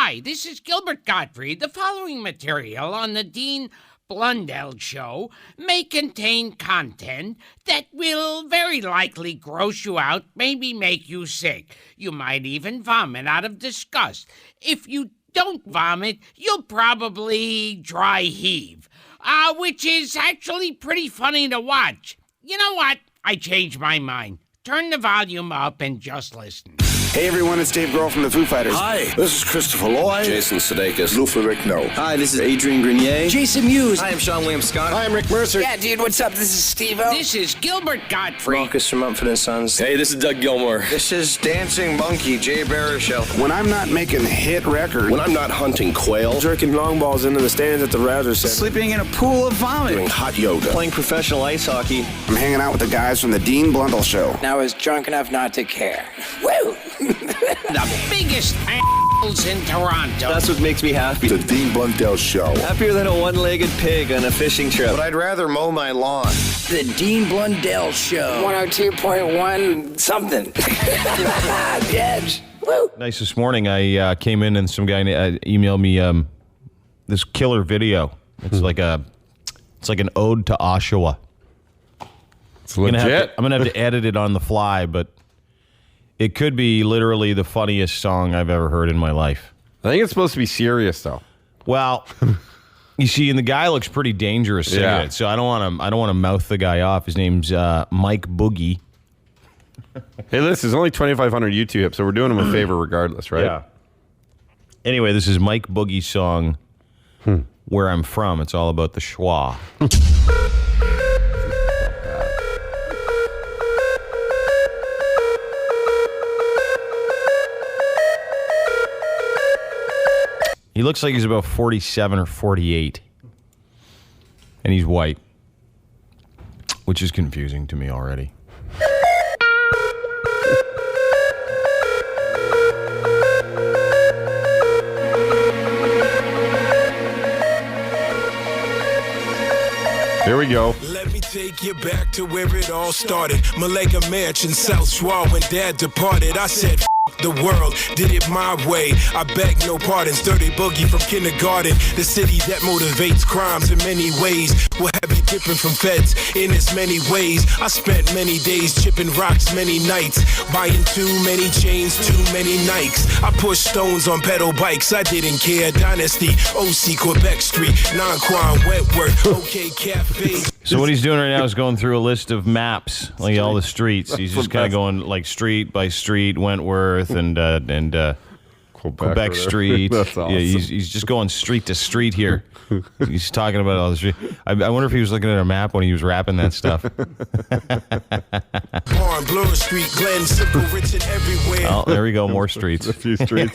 Hi, this is Gilbert Gottfried. The following material on the Dean Blundell Show may contain content that will very likely gross you out, maybe make you sick. You might even vomit out of disgust. If you don't vomit, you'll probably dry heave, which is actually pretty funny to watch. You know what? I changed my mind. Turn the volume up and just listen. Hey everyone, it's Dave Grohl from the Foo Fighters. Hi, this is Christopher Lloyd. Jason Sudeikis. Lou Ferrigno. Hi, this is Adrian Grenier. Jason Mewes. Hi, I'm Sean William Scott. Hi, I'm Rick Mercer. Yeah, dude, what's up? This is Steve-O. This is Gilbert Gottfried. Marcus from Mumford & Sons. Hey, this is Doug Gilmore. This is Dancing Monkey, Jay Baruchel. When I'm not making hit records, When I'm not hunting quail, jerking long balls into the stands at the Rouser Center, Sleeping in a pool of vomit. doing hot yoga, Playing professional ice hockey. I'm hanging out with the guys from the Dean Blundell Show. And I was drunk enough not to care. Woo! The biggest assholes in Toronto. That's what makes me happy. The Dean Blundell Show. Happier than a one-legged pig on a fishing trip. But I'd rather mow my lawn. The Dean Blundell Show. 102.1 something. The Edge. Woo! Nice this morning. I came in and some guy emailed me this killer video. It's like an ode to Oshawa. It's legit. I'm gonna have to edit it on the fly, but it could be literally the funniest song I've ever heard in my life. I think it's supposed to be serious, though. Well, you see, and the guy looks pretty dangerous singing it, so I don't want to mouth the guy off. His name's Mike Boogie. Hey, this is only 2,500 YouTube hits, so we're doing him a favor regardless, right? Yeah. Anyway, this is Mike Boogie's song, Where I'm From. It's all about the Shwa. He looks like he's about 47 or 48. And he's white, which is confusing to me already. Here we go. Let me take you back to where it all started. Maleka Mansion, South Shwa, when Dad departed. I said, the world, did it my way. I beg no pardons. Dirty Boogie from kindergarten. The city that motivates crimes in many ways. Will have you dipping from feds in as many ways. I spent many days chipping rocks, many nights. Buying too many chains, too many Nikes. I pushed stones on pedal bikes. I didn't care. Dynasty, OC, Quebec Street, Nonquan, Wentworth, OK Cafe. So what he's doing right now is going through a list of maps, like all the streets. He's just kind of going like street by street, Wentworth and Quebec Street. That's awesome. Yeah, he's just going street to street here. He's talking about all the street. I wonder if he was looking at a map when he was rapping that stuff. Blur Street, Glen, Simple, Richard, everywhere. Oh, there we go, more streets. A few streets.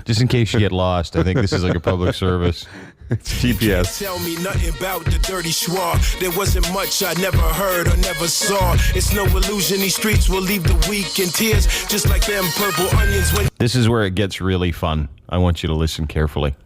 Just in case you get lost, I think this is like a public service. It's GPS. Tell me nothing about the dirty Shwa. There wasn't much I never heard or never saw. It's no illusion these streets will leave the weak in tears, just like them purple onions when This is where it gets really fun. I want you to listen carefully.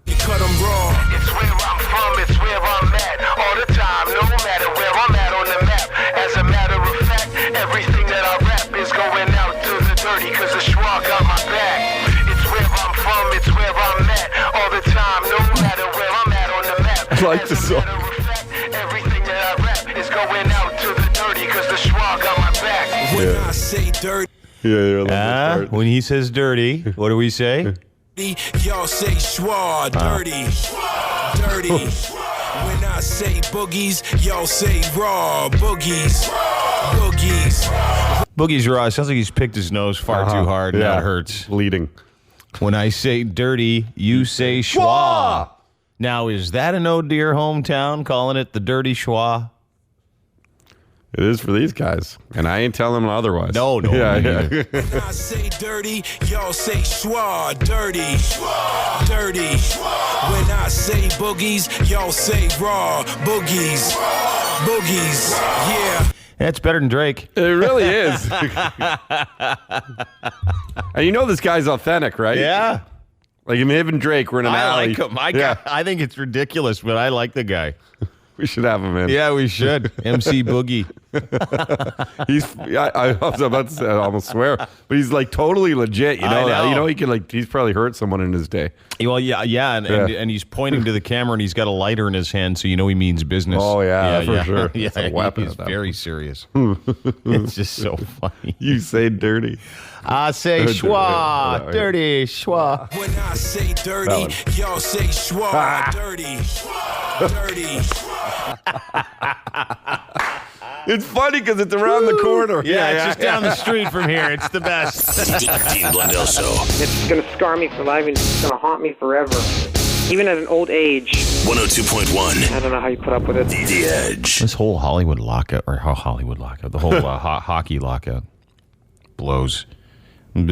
you cut them raw. It's where I'm from, it's where I'm at. All the time, no matter where I'm at on the map. As a matter of fact, everything that I rap is going out to the dirty, cause the Shwa got my back. It's where I'm from, it's where I'm at. All the time, no matter where I'm at on the map. I like this song. As a matter of fact, everything that I rap is going out to the dirty, cause the Shwa got my back. When I say dirty, Yeah, I love that part. When he says dirty, what do we say? y'all say Shwa, dirty, dirty. When I say boogies, y'all say raw, boogies, boogies. Boogie's raw. It sounds like he's picked his nose far too hard. Yeah. Now it hurts. Bleeding. When I say dirty, you say schwa. Now, is that an ode to your hometown, calling it the dirty schwa? It is for these guys. And I ain't telling them otherwise. No. Yeah. When I say dirty, y'all say Shwa, dirty, dirty. When I say boogies, y'all say raw, boogies, boogies, yeah. That's better than Drake. It really is. And you know this guy's authentic, right? Yeah. Like him and Drake were in an I alley. like him. I think it's ridiculous, but I like the guy. We should have him in. Yeah, we should. MC Boogie. I was about to say, I almost swear, but he's like totally legit. You know, he can he's probably hurt someone in his day. Well, and he's pointing to the camera and he's got a lighter in his hand, so you know he means business. Oh yeah, for sure. Yeah, it's a weapon. He's very serious. It's just so funny. You say dirty. I say Shwa, dirty Shwa. When I say dirty, y'all say Shwa, dirty, dirty. It's funny because it's around the corner. Yeah, it's just down the street from here. It's the best. Dean Blundell Show. It's going to scar me for life and it's going to haunt me forever. Even at an old age. 102.1. I don't know how you put up with it. The Edge. This whole Hollywood lockout, the whole hockey lockout blows. I'm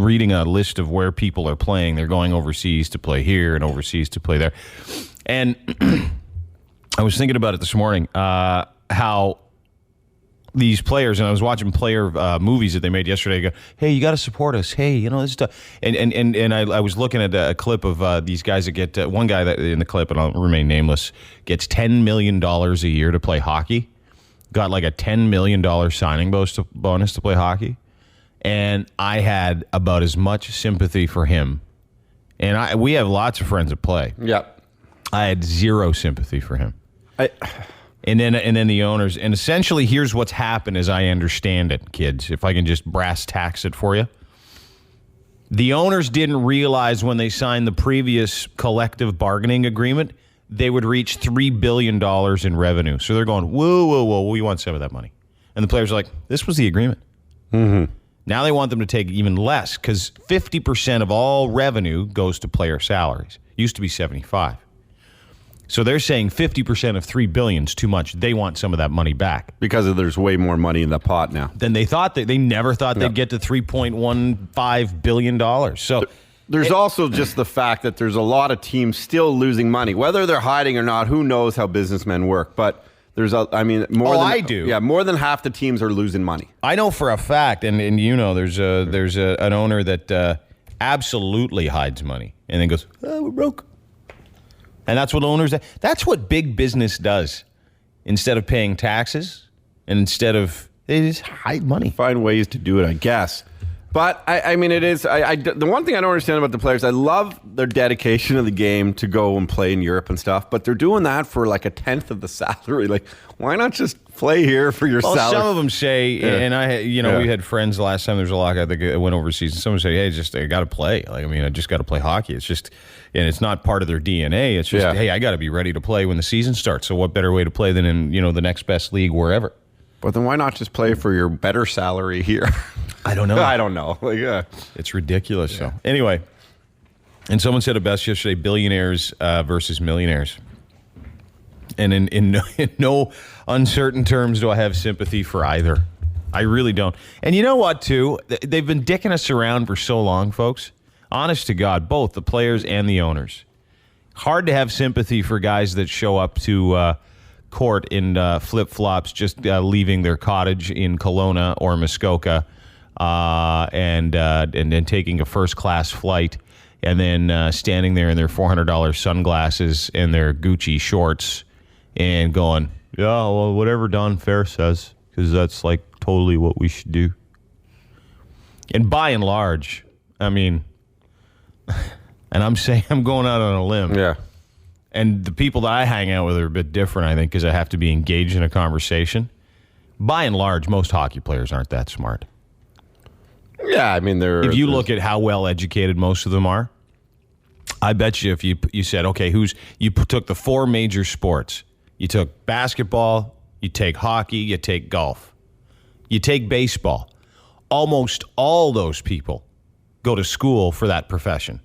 reading a list of where people are playing. They're going overseas to play here and overseas to play there. And I was thinking about it this morning, how these players, and I was watching player movies that they made yesterday, go, hey, you got to support us. Hey, you know, this stuff. And I was looking at a clip of these guys that get, one guy that in the clip, and I'll remain nameless, gets $10 million a year to play hockey. Got like a $10 million signing bonus to play hockey. And I had about as much sympathy for him. And we have lots of friends that play. Yep. I had zero sympathy for him. And then the owners, and essentially here's what's happened as I understand it, kids, if I can just brass tacks it for you. The owners didn't realize when they signed the previous collective bargaining agreement, they would reach $3 billion in revenue. So they're going, whoa, we want some of that money. And the players are like, this was the agreement. Mm-hmm. Now they want them to take even less because 50% of all revenue goes to player salaries. Used to be 75%. So they're saying 50% of $3 billion is too much. They want some of that money back. Because there's way more money in the pot now. Than they thought. They never thought they'd get to $3.15 billion. So there's also just the fact that there's a lot of teams still losing money. Whether they're hiding or not, who knows how businessmen work. But there's I do. Yeah, more than half the teams are losing money. I know for a fact, and you know, there's an owner that absolutely hides money and then goes, we're broke. And that's what owners, that's what big business does. Instead of paying taxes and they just hide money. Find ways to do it, I guess. But I mean, it is, the one thing I don't understand about the players, I love their dedication to the game to go and play in Europe and stuff, but they're doing that for like a tenth of the salary. Like, why not just play here for your salary? Some of them say, and we had friends last time there was a lockout that went overseas, and someone said, hey, I got to play. Like, I mean, I just got to play hockey. It's just, and it's not part of their DNA. It's just, hey, I got to be ready to play when the season starts. So what better way to play than in, the next best league wherever? But then why not just play for your better salary here? I don't know. I don't know. Like, it's ridiculous. Yeah. So anyway, and someone said it best yesterday: billionaires versus millionaires. And in no uncertain terms do I have sympathy for either. I really don't. And you know what? Too, they've been dicking us around for so long, folks. Honest to God, both the players and the owners. Hard to have sympathy for guys that show up to court in flip-flops, just leaving their cottage in Kelowna or Muskoka, and then taking a first-class flight, and then standing there in their $400 sunglasses and their Gucci shorts, and going, yeah, well, whatever Don Fair says, because that's like totally what we should do. And by and large, I mean, and I'm saying I'm going out on a limb. Yeah. And the people that I hang out with are a bit different, I think, because I have to be engaged in a conversation. By and large, most hockey players aren't that smart. Yeah, I mean, if you look at how well educated most of them are, I bet you if you said, okay, you took the four major sports. You took basketball, you take hockey, you take golf, you take baseball. Almost all those people go to school for that profession.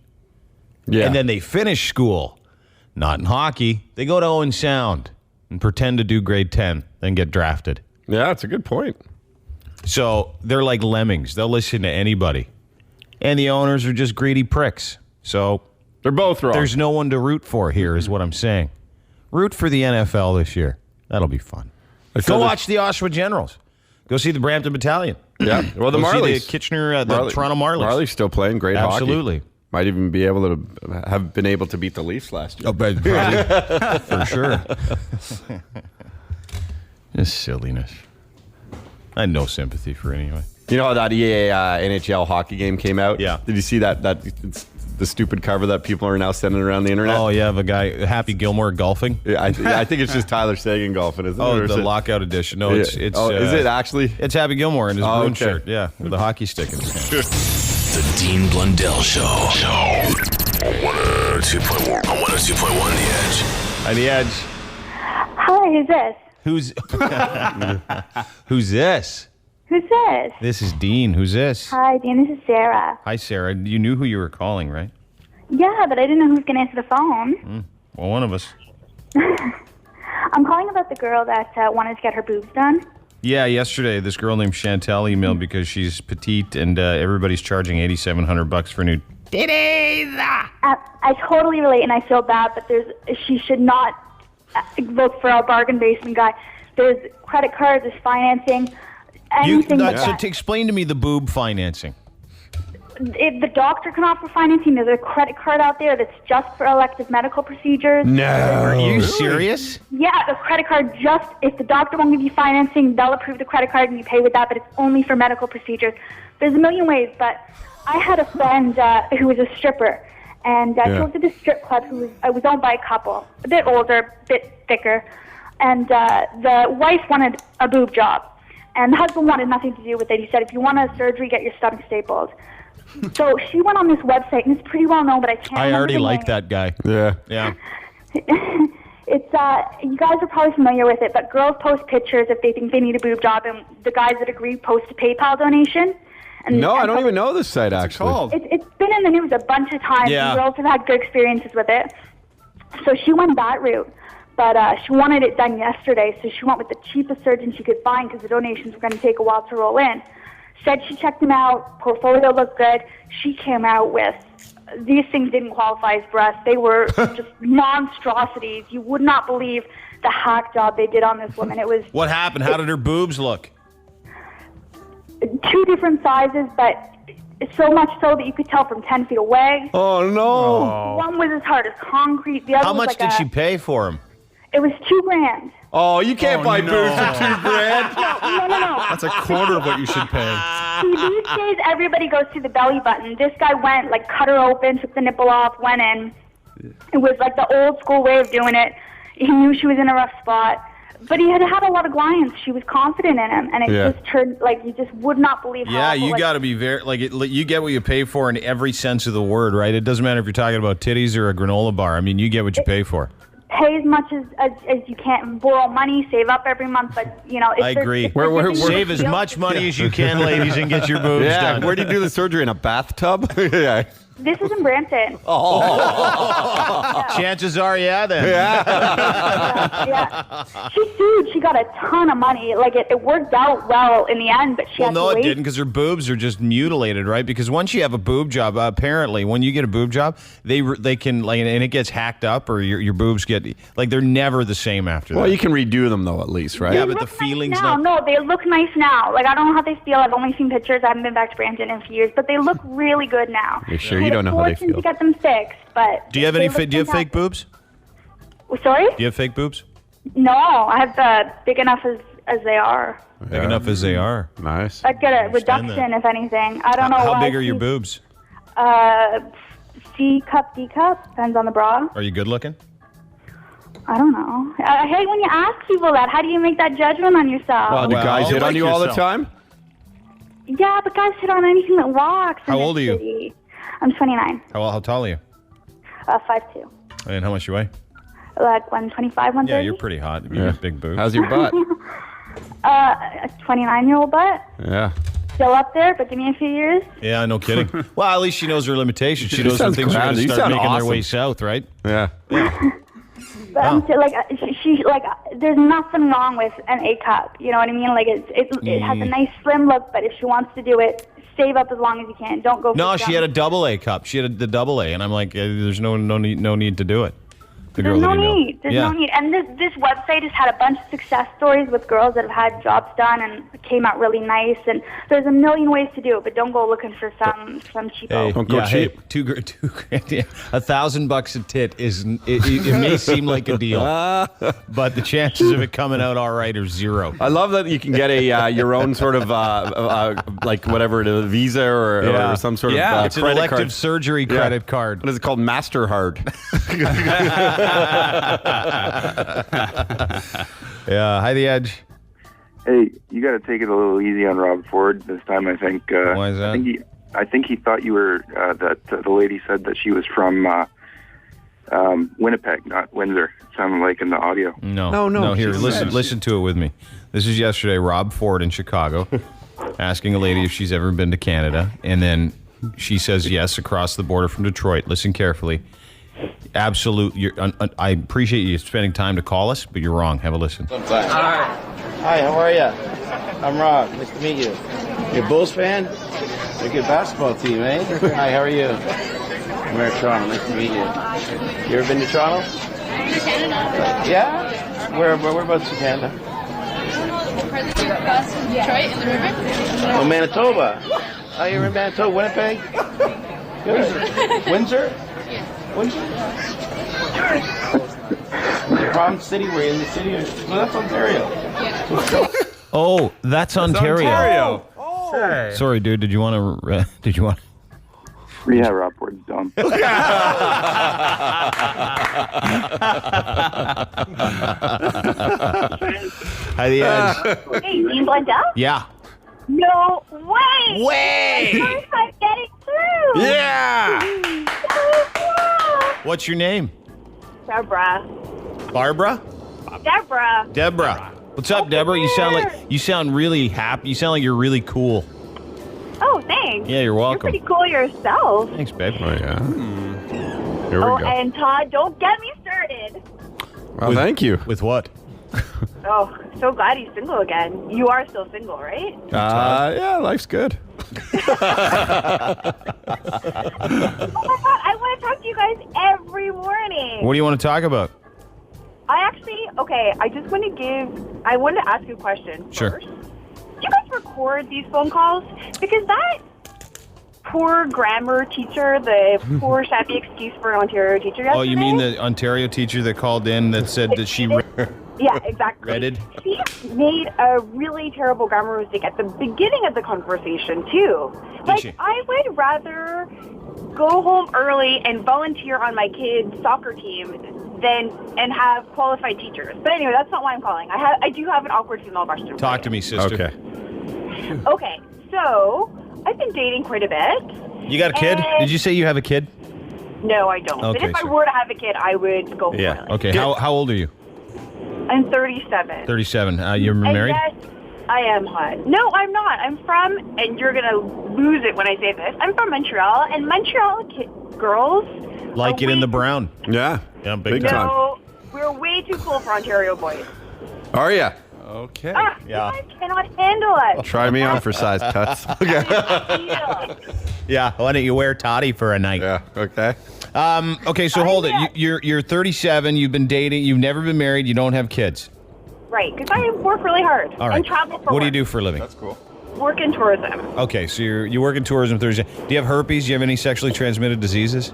Yeah. And then they finish school. Not in hockey. They go to Owen Sound and pretend to do grade 10, then get drafted. Yeah, that's a good point. So they're like lemmings. They'll listen to anybody. And the owners are just greedy pricks. So they're both wrong. There's no one to root for here is what I'm saying. Root for the NFL this year. That'll be fun. Go watch the Oshawa Generals. Go see the Brampton Battalion. Yeah. Well, the Marlies. See the Kitchener, the Toronto Marlies. Marlies still playing great hockey. Absolutely. Might even be able to have been able to beat the Leafs last year. Oh, but probably, for sure. Just silliness. I had no sympathy for it anyway. You know how that EA NHL hockey game came out? Yeah. Did you see that the stupid cover that people are now sending around the internet? Oh, yeah, of a guy, Happy Gilmore golfing. Yeah, I think it's just Tyler Sagan golfing, isn't it? Oh, Or the is it- lockout edition. No, it's is it actually? It's Happy Gilmore in his maroon okay. shirt. Yeah, with a hockey stick in his hand. The Dean Blundell Show. On 102.1 The Edge. On The Edge. Hi, who's this? Who's this? Who's this? This is Dean. Who's this? Hi, Dean. This is Sarah. Hi, Sarah. You knew who you were calling, right? Yeah, but I didn't know who was going to answer the phone. Well, one of us. I'm calling about the girl that wanted to get her boobs done. Yeah, yesterday this girl named Chantel emailed because she's petite and everybody's charging $8,700 for new titties. I totally relate, and I feel bad, but she should not look for a bargain basement guy. There's credit cards, there's financing, anything like that. So explain to me the boob financing. If the doctor can offer financing, there's a credit card out there that's just for elective medical procedures. No. Are you serious? Yeah, the credit card if the doctor won't give you financing, they'll approve the credit card and you pay with that, but it's only for medical procedures. There's a million ways, but I had a friend who was a stripper, and she worked at this strip club who was owned by a couple, a bit older, a bit thicker, and the wife wanted a boob job, and the husband wanted nothing to do with it. He said, if you want a surgery, get your stomach stapled. So she went on this website, and it's pretty well known, but I can't remember already the like name. that guy. Yeah. It's you guys are probably familiar with it, but girls post pictures if they think they need a boob job, and the guys that agree post a PayPal donation. No, I don't even know this site, actually. It's been in the news a bunch of times, Yeah. and girls have had good experiences with it. So she went that route, but she wanted it done yesterday, so she went with the cheapest surgeon she could find because the donations were going to take a while to roll in. Said she checked them out, portfolio looked good. She came out with, these things didn't qualify as breasts. They were just monstrosities. You would not believe the hack job they did on this woman. It was What happened? How did her boobs look? 2 different sizes, but so much so that you could tell from 10 feet away. Oh, no. One was as hard as concrete. The other How was much like did she pay for him? It was $2,000. Oh, you can't buy boobs for $2,000. No. That's a quarter of what you should pay. See, these days, everybody goes through the belly button. This guy went, cut her open, took the nipple off, went in. It was like the old school way of doing it. He knew she was in a rough spot. But he had had a lot of clients. She was confident in him. And it just turned, you just would not believe how Yeah, awful, you got to be very, you get what you pay for in every sense of the word, right? It doesn't matter if you're talking about titties or a granola bar. I mean, you get what you pay for. Pay as much as you can, borrow money, save up every month, but, if I agree. Save as much money as you can, ladies, and get your boobs done. Where do you do the surgery? In a bathtub? Yeah. This is in Brampton. Chances are, then. Yeah. She sued. She got a ton of money. It worked out well in the end, but she had to No, it wait. didn't, because her boobs are just mutilated, right? Because once you have a boob job, apparently, when you get a boob job, they can, and it gets hacked up, or your boobs get, they're never the same after that. Well, you can redo them, though, at least, right? Yeah, but the feeling's No, not... they look nice now. I don't know how they feel. I've only seen pictures. I haven't been back to Brampton in a few years, but they look really good now. You're sure you don't know how they feel? To get them fixed, but Do you have they any? look Do you have fake fantastic. boobs? Sorry? Do you have fake boobs? No, I have the big enough as they are. Big enough as they are. Nice. I'd get a Understand reduction, if anything. I don't know How why. big are your boobs? C cup, D cup, depends on the bra. Are you good looking? I don't know. I hate when you ask people that. How do you make that judgment on yourself? Do guys hit on you all the time? Yeah, but guys hit on anything that walks. in How this old are you? city. I'm 29. How tall are you? 5'2". And how much you weigh? 125, 130. Yeah, you're pretty hot. You got big boobs. How's your butt? A 29-year-old butt. Yeah. Still up there, but give me a few years. Yeah, no kidding. Well, at least she knows her limitations. She knows when sounds things are going grand. to You start sound making their awesome. way south, right? Yeah. But I'm still, there's nothing wrong with an A cup. You know what I mean? It has a nice slim look, but if she wants to do it, save up as long as you can. Don't go. No, for she had a double A cup. She had the double A, and I'm like, there's no need to do it. The girl There's that no you know. need. There's no need. And this website has had a bunch of success stories with girls that have had jobs done and it came out really nice. And there's a million ways to do it, but don't go looking for some cheapo. Hey, Don't go cheap. Hey, $2 grand. Yeah. $1,000 a tit is. It may seem like a deal, but the chances of it coming out all right are zero. I love that you can get a your own sort of like whatever it is, Visa or some sort of it's an credit elective card. surgery credit card. What is it called? Mastercard. Yeah, hi, The Edge. Hey, you got to take it a little easy on Rob Ford this time. I think. Why is that? I think he thought you were that the lady said that she was from Winnipeg, not Windsor. It sounded like in the audio. No. Here, listen to it with me. This is yesterday. Rob Ford in Chicago, asking a lady if she's ever been to Canada, and then she says yes across the border from Detroit. Listen carefully. Absolute. I appreciate you spending time to call us, but you're wrong. Have a listen. Hi, how are you? I'm Rob. Nice to meet you. You're a Bulls fan? You're a good basketball team, eh? Hi, how are you? I'm here in Toronto. Nice to meet you. You ever been to Toronto? Canada. Yeah? Whereabouts in Canada? Detroit in the river. Oh, Manitoba. Oh, you're in Manitoba, Winnipeg? Good. Windsor? Windsor? Prom City, we're in the city. Well, that's Ontario. Oh, that's Ontario. Oh. Sorry, dude. Did you want to? Yeah, Rob Ford's dumb. Hi, The Edge. Hey, Dean Blundell? Yeah. No way! Way! My first time getting through! Yeah! So cool! What's your name? Deborah. Barbara? Deborah. What's up, Deborah? You sound really happy. You sound like you're really cool. Oh, thanks. Yeah, you're welcome. You're pretty cool yourself. Thanks, babe. Oh, yeah. Here we go. And Todd, don't get me started. Well, thank you. With what? Oh, so glad he's single again. You are still single, right? Yeah, life's good. Oh my God, I want to talk to you guys every morning. What do you want to talk about? I wanted to ask you a question Sure. first. Do you guys record these phone calls? Because that poor grammar teacher, the poor shabby excuse for an Ontario teacher yesterday. Oh, you mean the Ontario teacher that called in that said that she Yeah, exactly. redded? She made a really terrible grammar mistake at the beginning of the conversation, too. she? I would rather go home early and volunteer on my kid's soccer team and have qualified teachers. But anyway, that's not why I'm calling. I do have an awkward female question. Talk to me, sister. Okay. Okay, so I've been dating quite a bit. You got a kid? And- Did you say you have a kid? No, I don't. Okay, but if I so- were to have a kid, I would go for it. Okay. How old are you? I'm 37. 37. You're And married? yes, I am hot. No, I'm not. I'm from, and you're going to lose it when I say this, I'm from Montreal, and Montreal girls Like it in the brown. Yeah. Yeah, big time. No, we're way too cool for Ontario boys. Are ya? Okay. You guys cannot handle us. Try me on for size cuts. Okay. Yeah. Why don't you wear toddy for a night? Yeah. Okay. Okay. So hold it. You're 37. You've been dating. You've never been married. You don't have kids. Right, because I work really hard All right. and travel for What do you work. do for a living? That's cool. Work in tourism. Okay. So you work in tourism Thursday. Do you have herpes? Do you have any sexually transmitted diseases?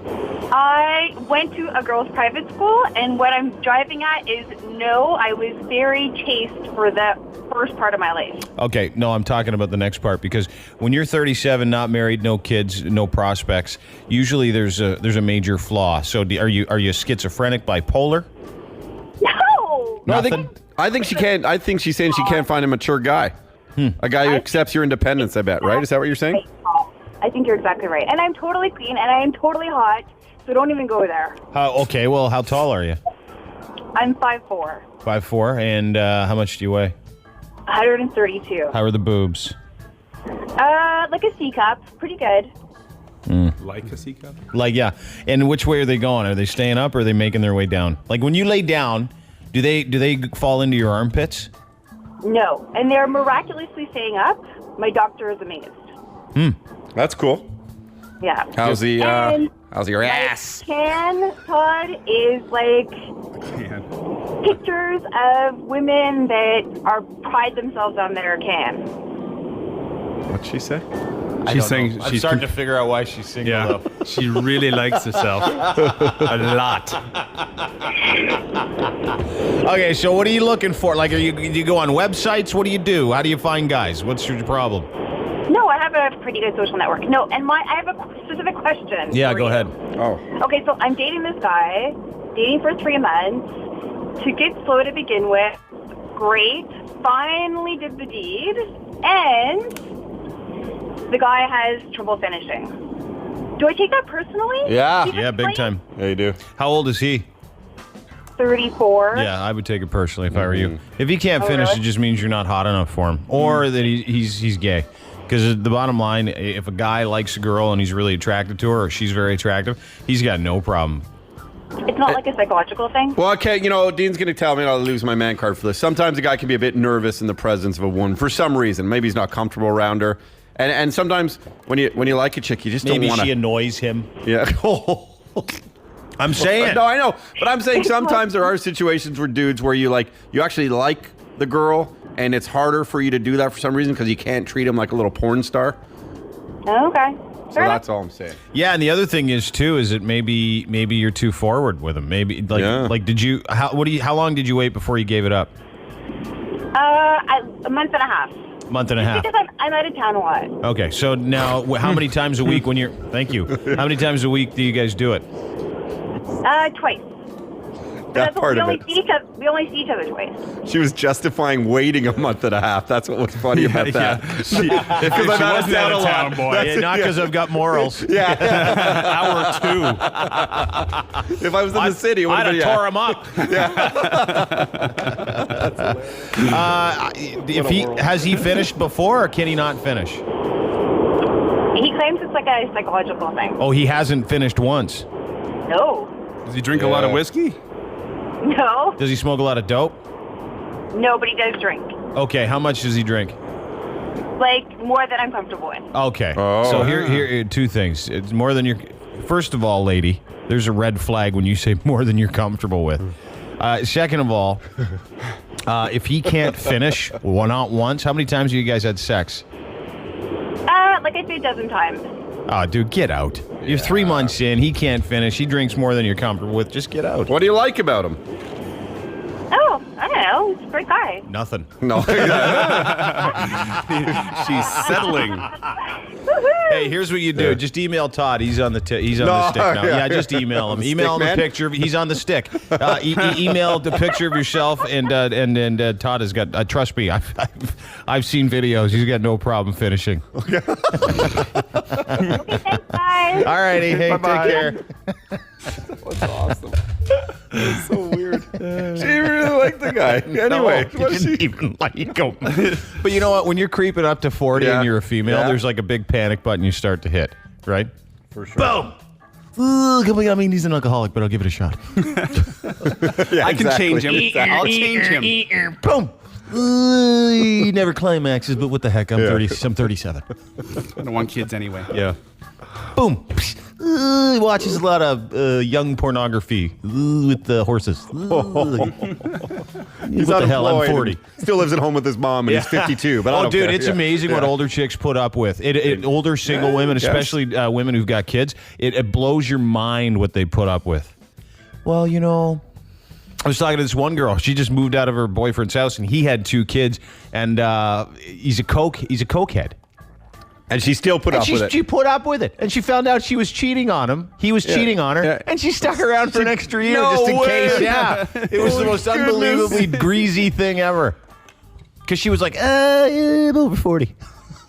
I went to a girls' private school, and what I'm driving at is no, I was very chaste for the first part of my life. Okay, no, I'm talking about the next part because when you're 37, not married, no kids, no prospects, usually there's a major flaw. So are you schizophrenic, bipolar? No. No, I think she can't. I think she's saying she can't find a mature guy, a guy who accepts your independence. I bet, right? Is that what you're saying? I think you're exactly right. And I'm totally clean, and I am totally hot, so don't even go there. Okay, well, how tall are you? I'm 5'4", 5'4", and how much do you weigh? 132. How are the boobs? Like a C cup, pretty good. Like a C cup? Like, yeah. And which way are they going? Are they staying up or are they making their way down? Like, when you lay down, do they fall into your armpits? No, and they're miraculously staying up. My doctor is amazed. That's cool. Yeah. How's the And How's your ass? Can, Todd, is like pictures of women that pride themselves on their can. What'd she say? She's saying I'm starting to figure out why she's single. Yeah, though. she really likes herself a lot. Okay, so what are you looking for? Like, do you go on websites? What do you do? How do you find guys? What's your problem? No, I have a pretty good social network. No, and I have a specific question. Yeah, for go you. ahead. Oh. Okay, so I'm dating this guy, dating for 3 months. Took it slow to begin with. Great. Finally did the deed. And the guy has trouble finishing. Do I take that personally? Yeah, big time. Yeah, you do. How old is he? 34. Yeah, I would take it personally if I were you. If he can't finish, really? it just means you're not hot enough for him, or that he's gay. Because the bottom line, if a guy likes a girl and he's really attracted to her, or she's very attractive, he's got no problem. It's not like a psychological thing? Well, okay, Dean's going to tell me I'll lose my man card for this. Sometimes a guy can be a bit nervous in the presence of a woman for some reason. Maybe he's not comfortable around her. And sometimes when you like a chick, you just don't want to. Maybe she annoys him. Yeah. I'm saying. No, I know. But I'm saying sometimes there are situations where dudes where you actually like the girl, and it's harder for you to do that for some reason because you can't treat him like a little porn star. Okay. So that's all I'm saying. Yeah, and the other thing is too is that maybe you're too forward with him. Maybe did you how long did you wait before you gave it up? A month and a half. Month and a half. Because I'm out of town a lot. Okay, so now how many times a week when you're? Thank you. How many times a week do you guys do it? Twice. That part of it. We only see each other twice. She was justifying waiting a month and a half. That's what was funny about that. Because I'm out of town a lot. Boy. Yeah, not because I've got morals. Yeah. Hour 2. If I was in the city, I'd have tore him up. Has he finished before, or can he not finish? He claims it's like a psychological thing. Oh, he hasn't finished once. No. Does he drink a lot of whiskey? No. Does he smoke a lot of dope? No, but he does drink. Okay, how much does he drink? Like, more than I'm comfortable with. Okay. So here two things. It's more than you're... First of all, lady, there's a red flag when you say more than you're comfortable with. Second of all, if he can't finish, not once, how many times have you guys had sex? Like I say, a dozen times. Oh, dude, get out. You're 3 months in. He can't finish. He drinks more than you're comfortable with. Just get out. What do you like about him? Oh, I don't know. He's a great guy. Nothing. No. She's settling. Hey, here's what you do. Just email Todd. He's on the stick now. Yeah, just email him. Email him a picture. He's on the stick. Email the picture of yourself, and Todd has got. Trust me, I've seen videos. He's got no problem finishing. Okay, thanks, guys. All righty. Hey, Bye-bye. take care. That was awesome. It's so weird. She really liked the guy. Anyway, no, she didn't even like him. But you know what? When you're creeping up to 40 and you're a female, there's like a big panic button you start to hit, right? For sure. Boom. I mean, he's an alcoholic, but I'll give it a shot. I can change him. I'll change him. Boom. He never climaxes, but what the heck? I'm 30. I'm 37. I don't want kids anyway. Yeah. Boom. He watches a lot of young pornography with the horses. What the hell? I'm 40. Still lives at home with his mom, and he's 52. But I don't dude, care. it's amazing what older chicks put up with. Older single women, especially women who've got kids, it blows your mind what they put up with. Well, you know, I was talking to this one girl. She just moved out of her boyfriend's house, and he had 2 kids, and he's a cokehead. And she still put up with it. She put up with it. And she found out she was cheating on him. He was cheating on her. Yeah. And she stuck around for an extra year just in case. Yeah. It was the most unbelievably greasy thing ever. Because she was like, I'm over 40.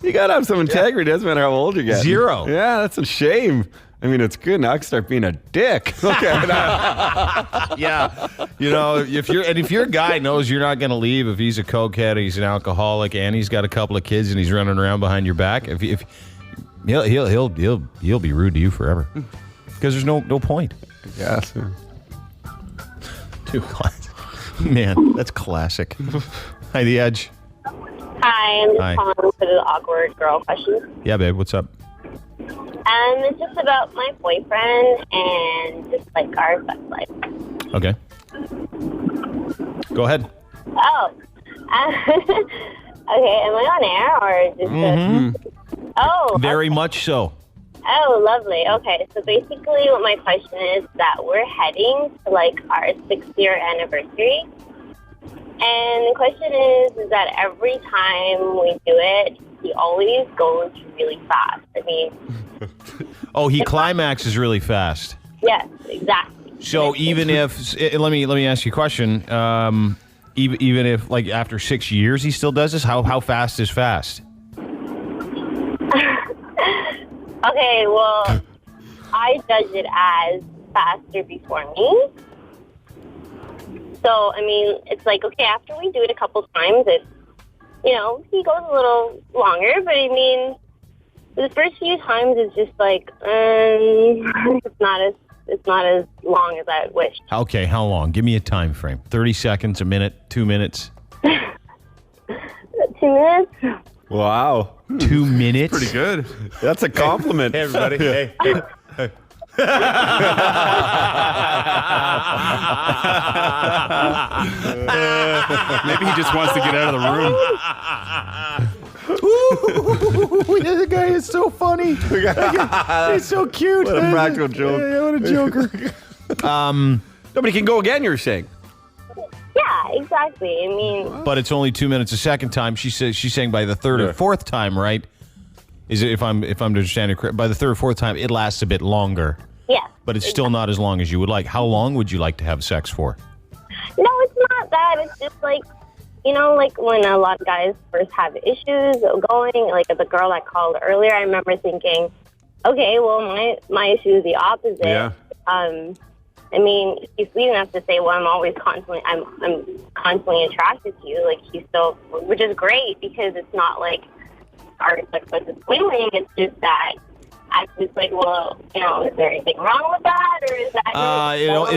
You got to have some integrity. It doesn't matter how old you get. 0. Yeah, that's a shame. I mean, it's good. Now I can start being a dick. Okay. Yeah. You know, if your guy knows you're not going to leave, if he's a cokehead, he's an alcoholic, and he's got a couple of kids, and he's running around behind your back, if he'll be rude to you forever, because there's no point. Yes. Too classic. Man, that's classic. Hi, The Edge. Hi, I'm just calling for the awkward girl question. Yeah, babe. What's up? It's just about my boyfriend and just like our sex life. Okay. Go ahead. Oh. Okay, am I on air or just Oh. Very much so. Oh, lovely. Okay, so basically what my question is that we're heading to like our 6-year anniversary. And the question is that every time we do it, he always goes really fast. I mean... Oh, he climaxes really fast. Yes, exactly. So even if... Let me ask you a question. Even if, like, after 6 years he still does this, how fast is fast? Okay, well, I judge it as faster before me. So, I mean, it's like, okay, after we do it a couple times, it's, you know, he goes a little longer, but I mean, the first few times it's just like, it's not as long as I wish. Okay, how long? Give me a time frame. 30 seconds, a minute, 2 minutes? 2 minutes? Wow. 2 minutes? Pretty good. That's a compliment. Hey, everybody. Hey. Maybe he just wants to get out of the room. Ooh, the guy is so funny. He's so cute. What a practical joke. Yeah, what a joker. Nobody can go again, you're saying? Yeah, exactly. I mean... But it's only 2 minutes a second time. She's saying by the third or fourth time, right? Is it if I'm understanding correct? By the third or fourth time, it lasts a bit longer. Yeah. But it's still not as long as you would like. How long would you like to have sex for? No, it's not that. It's just like, you know, like when a lot of guys first have issues going, like the girl I called earlier, I remember thinking, okay, well, my issue is the opposite. Yeah. I mean, he's sweet enough to say, well, I'm constantly attracted to you. Like, he's still, which is great because it's not like our sex life is failing. It's just that I was like, well, you know, is there anything wrong with that, or is that?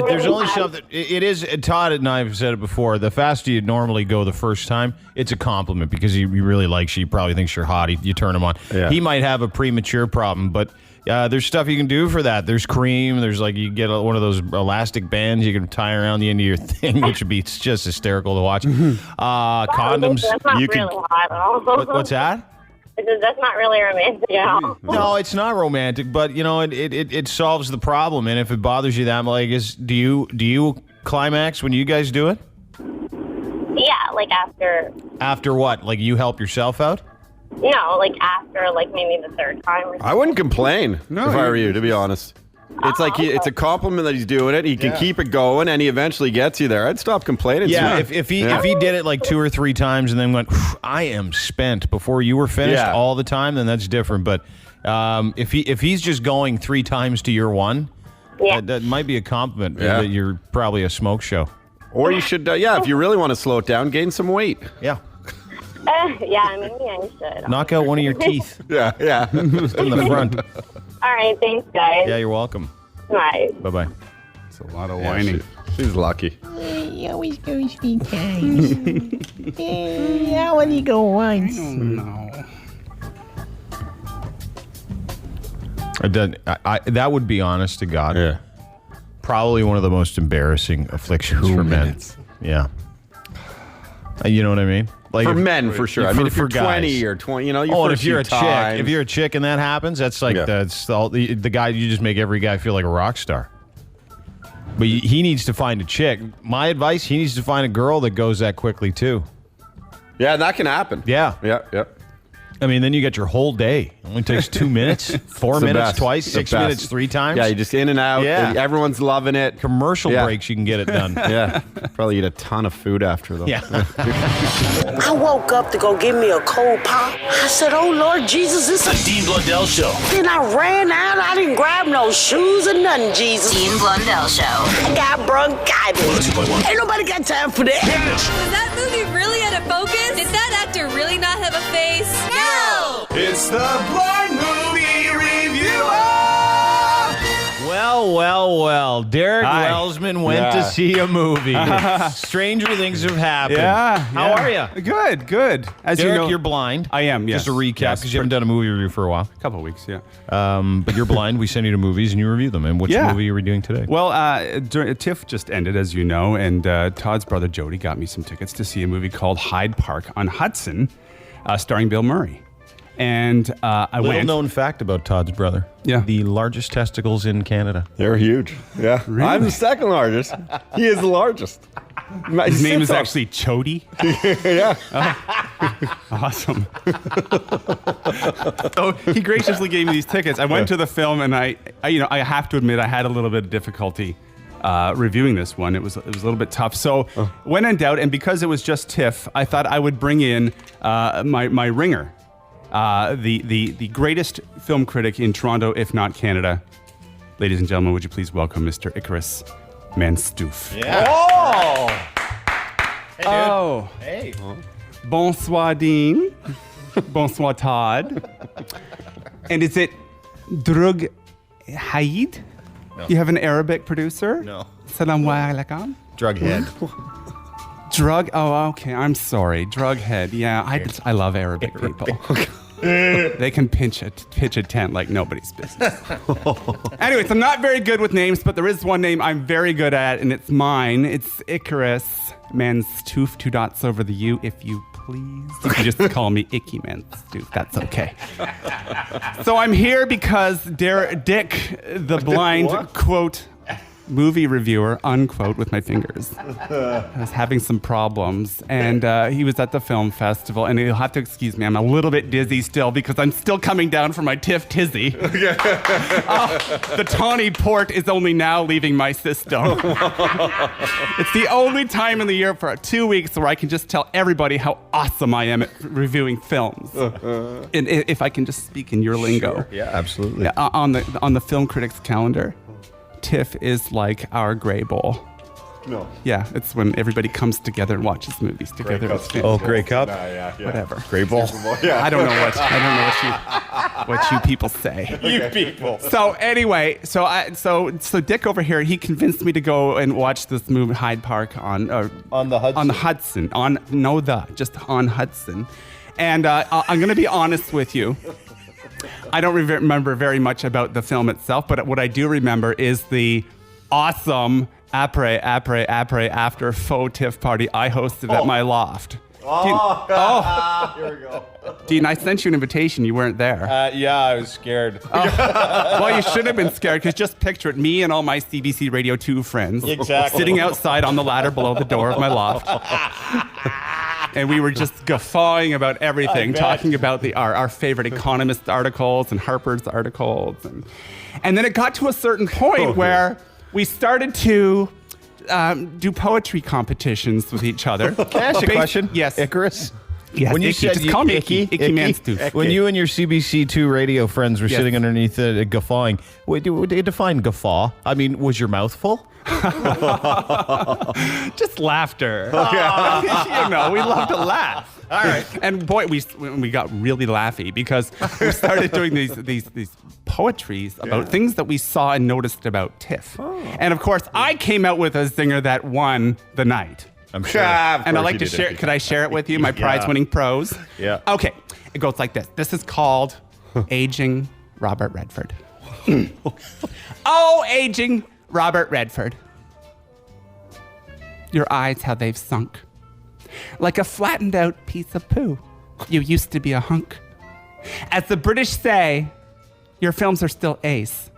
There's only something. It is. Todd and I have said it before. The faster you normally go the first time, it's a compliment because he really likes you. He probably thinks you're hot. You turn him on. Yeah. He might have a premature problem, but there's stuff you can do for that. There's cream. There's like you get one of those elastic bands you can tie around the end of your thing, which would be just hysterical to watch. Condoms. That's not You really can. hot at all. What's that? That's not really romantic at all. No, it's not romantic, but you know, it solves the problem. And if it bothers you that much, do you climax when you guys do it? Yeah, like after. After what? Like you help yourself out? No, like after, like maybe the third time. Or I wouldn't complain if I were you, to be honest. It's like it's a compliment that he's doing it. He can keep it going, and he eventually gets you there. I'd stop complaining. Yeah, if he did it like 2 or 3 times and then went, I am spent before you were finished all the time, then that's different. But if he's just going 3 times to your one, that might be a compliment. That you're probably a smoke show. Or you should, if you really want to slow it down, gain some weight. Yeah. Yeah, maybe I should. Knock out one of your teeth. Yeah. Just in the front. All right, thanks, guys. Yeah, you're welcome. Bye. Bye-bye. It's a lot of whining. She's lucky. He always goes 3 times. I want to go once. No. That would be, honest to God, probably one of the most embarrassing afflictions 2 for minutes. men. Yeah. You know what I mean? Like for men, for sure. I mean, if you're 20 or 20, you know, and if you're a chick, if you're a chick and that happens, that's like that's the guy. You just make every guy feel like a rock star. But he needs to find a chick. My advice: he needs to find a girl that goes that quickly too. Yeah, that can happen. Yeah. I mean, then you get your whole day. It only takes 2 minutes, 4 minutes twice, 6 minutes 3 times. Yeah, you just in and out. Yeah. Everyone's loving it. Commercial breaks, you can get it done. Yeah. Probably eat a ton of food after, though. Yeah. I woke up to go get me a cold pop. I said, oh, Lord Jesus, it's The Dean Blundell Show. Then I ran out. I didn't grab no shoes or nothing, Jesus. Dean Blundell Show. I got bronchitis. Ain't nobody got time for that. Was that movie really out of focus? Did that actor really not have a face? No! It's the Blind Movie Reviewer! Well, Well. Derek Hi. Welsman went to see a movie. Stranger things have happened. Yeah. How are you? Good. As Derek, you know, you're blind. I am, yes. Just a recap, because you haven't done a movie review for a while. A couple of weeks, yeah. But you're blind. We send you to movies and you review them. And which movie are we doing today? Well, TIFF just ended, as you know, and Todd's brother Jody got me some tickets to see a movie called Hyde Park on Hudson, starring Bill Murray. And I went. Little known fact about Todd's brother. Yeah. The largest testicles in Canada. They're huge. Yeah. Really? I'm the second largest. He is the largest. His name is actually Chody. Yeah. Awesome. So he graciously gave me these tickets. I went to the film, and I have to admit I had a little bit of difficulty reviewing this one. It was a little bit tough. So when in doubt, and because it was just TIFF, I thought I would bring in my ringer, the greatest film critic in Toronto, if not Canada. Ladies and gentlemen, would you please welcome Mr. Icarus Manstüff. Yeah. Oh! Hey, dude. Oh. Hey. Bonsoir, Dean. Bonsoir, Todd. And is it Drug Hyde? No. You have an Arabic producer? No. Salam alaikum. Drughead. Oh, okay. I'm sorry. Drughead. Yeah, I love Arabic people. They can pitch a tent like nobody's business. Anyways, I'm not very good with names, but there is one name I'm very good at, and it's mine. It's Icarus Manstüff, 2 dots over the U, if you please. You can just call me Icky Manstüff. That's okay. So I'm here because Dick, the blind, quote, movie reviewer, unquote, with my fingers, was having some problems, and he was at the film festival, and you'll have to excuse me, I'm a little bit dizzy still because I'm still coming down from my TIFF tizzy. The tawny port is only now leaving my system. It's the only time in the year for 2 weeks where I can just tell everybody how awesome I am at reviewing films. And if I can just speak in your lingo. Sure. Yeah, absolutely. On the film critics calendar, TIFF is like our Grey Bowl. No. Yeah, it's when everybody comes together and watches movies together. Grey Cup? Yeah. Whatever. Grey Bowl? Yeah. I don't know what you people say. You people. So anyway, so Dick over here, he convinced me to go and watch this movie Hyde Park on the Hudson. Just on Hudson. And I'm going to be honest with you. I don't remember very much about the film itself, but what I do remember is the awesome after faux TIFF party I hosted at my loft. Here we go. Dean, I sent you an invitation. You weren't there. Yeah, I was scared. Well, you should have been scared, because just picture it, me and all my CBC Radio 2 friends sitting outside on the ladder below the door of my loft. And we were just guffawing about everything, talking about our favorite Economist articles and Harper's articles. And then it got to a certain point where we started to do poetry competitions with each other. Can I ask you a question? Yes. Icarus? Yes, when you Icky. said Just call me Icky Manstüff. When you and your CBC2 radio friends were sitting underneath it guffawing, would you define guffaw? I mean, was your mouth full? Just laughter. We love to laugh. All right. And boy, we got really laughy because we started doing these poetries about things that we saw and noticed about TIFF. And of course, I came out with a zinger that won the night. I'm sure. And I'd like to share. Could I share it with you? My prize-winning prose. Yeah. Okay. It goes like this. This is called Aging Robert Redford. Oh, aging Robert Redford. Your eyes, how they've sunk. Like a flattened out piece of poo. You used to be a hunk. As the British say, your films are still ace.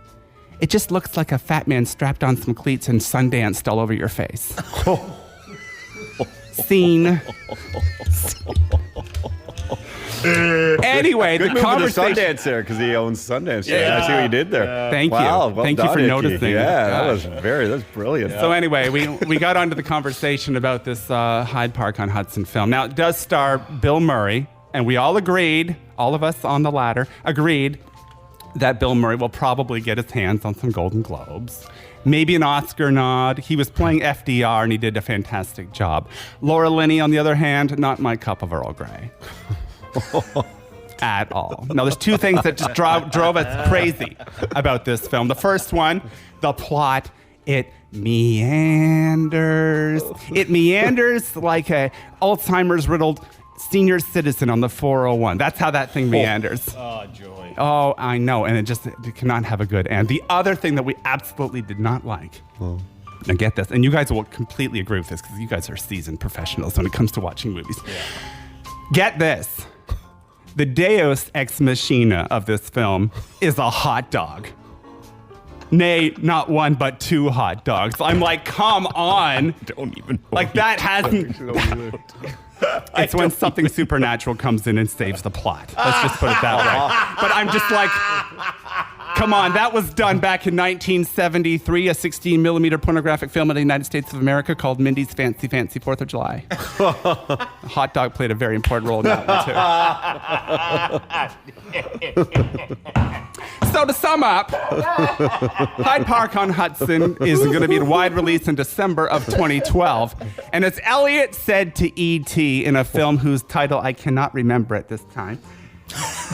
It just looks like a fat man strapped on some cleats and sundanced all over your face. Scene. Anyway, Good the move conversation. with the Sundance there, because he owns Sundance. Yeah, I see what you did there. Thank you. Wow, well Thank you done, for Icky. noticing. Yeah, that's brilliant. So anyway, we got onto the conversation about this Hyde Park on Hudson film. Now, it does star Bill Murray, and we all agreed, all of us on the ladder, agreed that Bill Murray will probably get his hands on some Golden Globes. Maybe an Oscar nod. He was playing FDR, and he did a fantastic job. Laura Linney, on the other hand, not my cup of Earl Grey. At all. Now, there's two things that just drove us crazy about this film. The first one, the plot, it meanders. It meanders like a Alzheimer's riddled senior citizen on the 401. That's how that thing meanders. Oh, joy. Oh, I know. And it cannot have a good end. The other thing that we absolutely did not like. Now get this, and you guys will completely agree with this because you guys are seasoned professionals when it comes to watching movies. Yeah. Get this. The Deus ex machina of this film is a hot dog. Nay, not one, but two hot dogs. I'm like, come on. Don't even. Like, that hasn't. It's when something supernatural comes in and saves the plot. Let's just put it that way. But I'm just like, come on. That was done back in 1973, a 16-millimeter pornographic film in the United States of America called Mindy's Fancy Fancy 4th of July. The hot dog played a very important role in that one, too. So to sum up, Hyde Park on Hudson is going to be a wide release in December of 2012. And as Elliot said to E.T. in a film whose title I cannot remember at this time,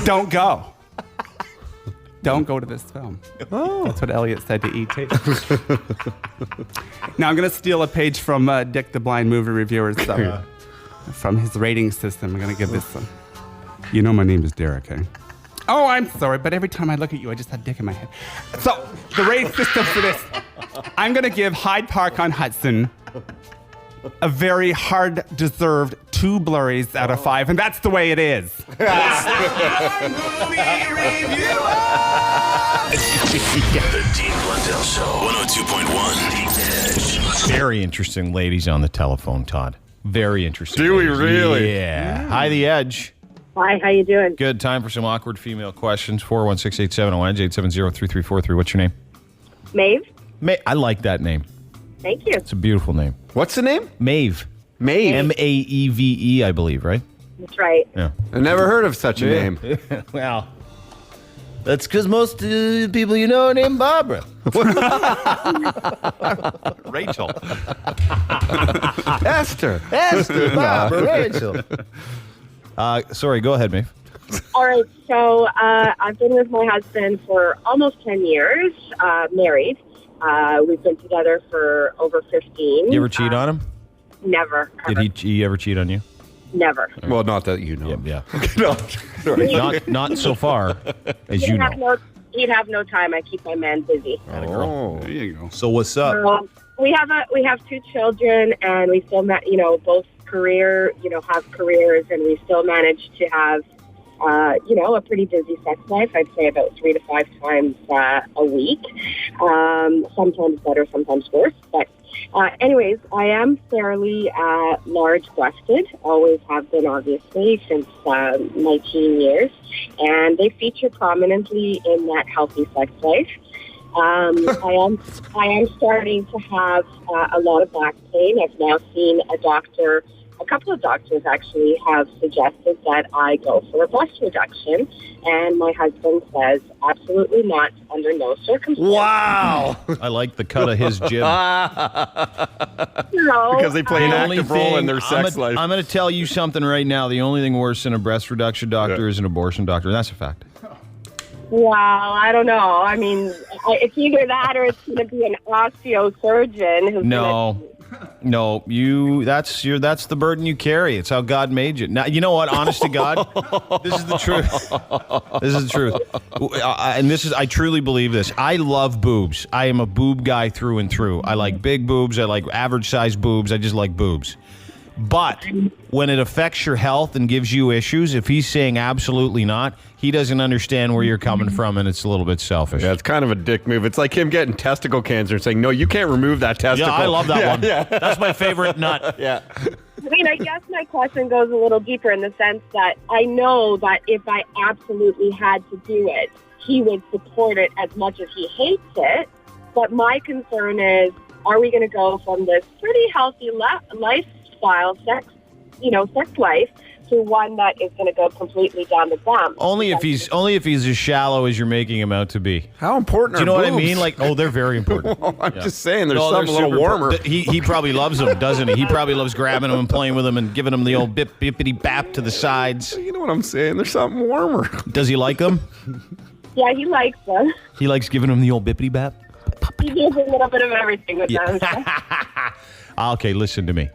don't go. Don't go to this film. Oh. That's what Elliot said to E.T. Now I'm going to steal a page from Dick the Blind Movie Reviewer's from his rating system. I'm going to give this some. You know my name is Derek, eh? Oh, I'm sorry, but every time I look at you, I just have Dick in my head. So, the rating system for this, I'm going to give Hyde Park on Hudson a very hard-deserved 2 blurries out of 5, and that's the way it is. The Dean Blundell Show, 102.1. Very interesting ladies on the telephone, Todd. Very interesting. Do we really? Yeah. Hi, The Edge. Hi, how you doing? Good. Time for some awkward female questions. 416-870-EDGE, 870-334-3. What's your name? Maeve. I like that name. Thank you. It's a beautiful name. What's the name? Maeve. Maeve. M-A-E-V-E, I believe, right? That's right. Yeah. I never heard of such a name. Well, that's because most people you know are named Barbara. Rachel. Esther, Barbara, Rachel. Sorry, go ahead, Maeve. All right, so I've been with my husband for almost 10 years, married. We've been together for over 15. You ever cheat on him? Never. Did he ever cheat on you? Never. Well, not that you know. Yeah. No, sorry. Not so far as you know. He'd have no time. I keep my man busy. Oh, there you go. So what's up? We have 2 children, and we still, both have careers, and we still manage to have, a pretty busy sex life. I'd say about 3 to 5 times a week. Sometimes better, sometimes worse. But anyways, I am fairly large-breasted. Always have been, obviously, since my teen years. And they feature prominently in that healthy sex life. I am starting to have a lot of back pain. I've now seen a doctor. A couple of doctors actually have suggested that I go for a breast reduction, and my husband says absolutely not, under no circumstances. Wow! I like the cut of his jib. Because they play an active role in their sex life. I'm going to tell you something right now. The only thing worse than a breast reduction doctor is an abortion doctor. That's a fact. Wow, I don't know. I mean, it's either that or it's going to be an osteosurgeon who's No, that's the burden you carry. It's how God made you. Now, you know what? Honest to God, this is the truth. This is the truth. I truly believe this. I love boobs. I am a boob guy through and through. I like big boobs. I like average size boobs. I just like boobs. But when it affects your health and gives you issues, if he's saying absolutely not, he doesn't understand where you're coming from, and it's a little bit selfish. Yeah, it's kind of a dick move. It's like him getting testicle cancer and saying, no, you can't remove that testicle. Yeah, I love that one. Yeah. That's my favorite nut. Yeah. I mean, I guess my question goes a little deeper in the sense that I know that if I absolutely had to do it, he would support it as much as he hates it. But my concern is, are we going to go from this pretty healthy lifestyle, sex life, to one that is going to go completely down the dump. Only if he's as shallow as you're making him out to be. How important Do you know are what I boobs? mean? Like, oh, they're very important. Well, I'm Yeah. just saying, there's No, something a they're little super warmer. He probably loves them, doesn't he? He probably loves grabbing them and playing with them and giving them the old bippity bap to the sides. You know what I'm saying? There's something warmer. Does he like them? Yeah, he likes them. He likes giving them the old bippity bap? He does a little bit of everything with them. Okay, listen to me.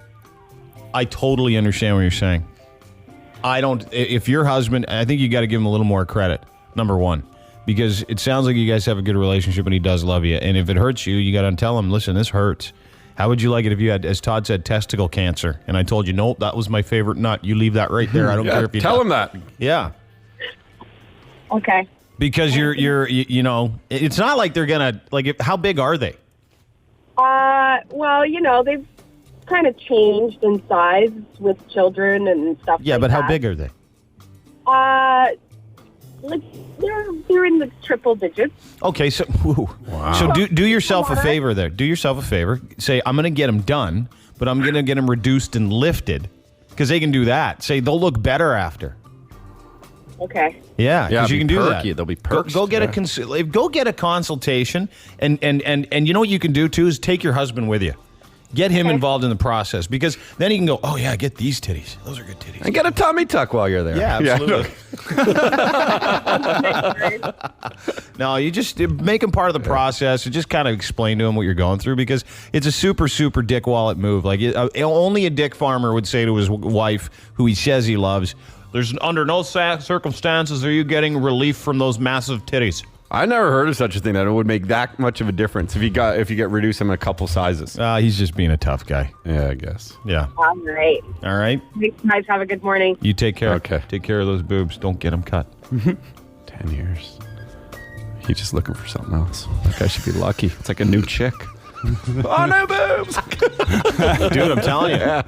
I totally understand what you're saying. If your husband, I think you got to give him a little more credit, number one, because it sounds like you guys have a good relationship and he does love you. And if it hurts you, you got to tell him, listen, this hurts. How would you like it if you had, as Todd said, testicle cancer? And I told you, nope, that was my favorite nut. You leave that right there. I don't care if you tell him that. Yeah. Okay. Because you know, it's not like they're going to, how big are they? Well, you know, they've kind of changed in size with children and stuff. Yeah, like but that. how big are they? Like they're in the triple digits. Okay, so so do yourself a favor there. Do yourself a favor. Say, I'm going to get them done, but I'm going to get them reduced and lifted because they can do that. Say they'll look better after. Okay. Yeah, because you can do perky. that. They'll be perked. Go get a consultation, and you know what you can do too is take your husband with you. Get him involved in the process because then he can go, oh, yeah, get these titties. Those are good titties. And get a tummy tuck while you're there. Yeah, absolutely. No, you just make him part of the process and just kind of explain to him what you're going through because it's a super, super dick wallet move. Like only a dick farmer would say to his wife, who he says he loves, there's under no circumstances are you getting relief from those massive titties. I never heard of such a thing that it would make that much of a difference if you get reduced him in a couple sizes. He's just being a tough guy. Yeah, I guess. Yeah. All right. All right. Thanks, guys. Have a good morning. You take care. Okay. Take care of those boobs. Don't get them cut. 10 years. He's just looking for something else. That guy should be lucky. It's like a new chick. Oh, no boobs! Dude, I'm telling you. Yeah.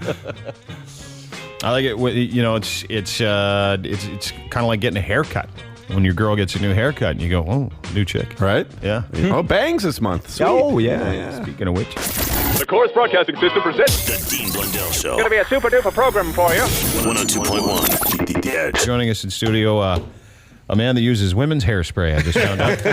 I like it. You know, it's kind of like getting a haircut. When your girl gets a new haircut and you go, oh, new chick. Right? Yeah. Oh, bangs this month. Sweet. Oh, yeah. Speaking of which. The Chorus Broadcasting System presents The Dean Blundell Show. Gonna be a super duper program for you. 102.1 The Edge. Joining us in studio, a man that uses women's hairspray, I just found out.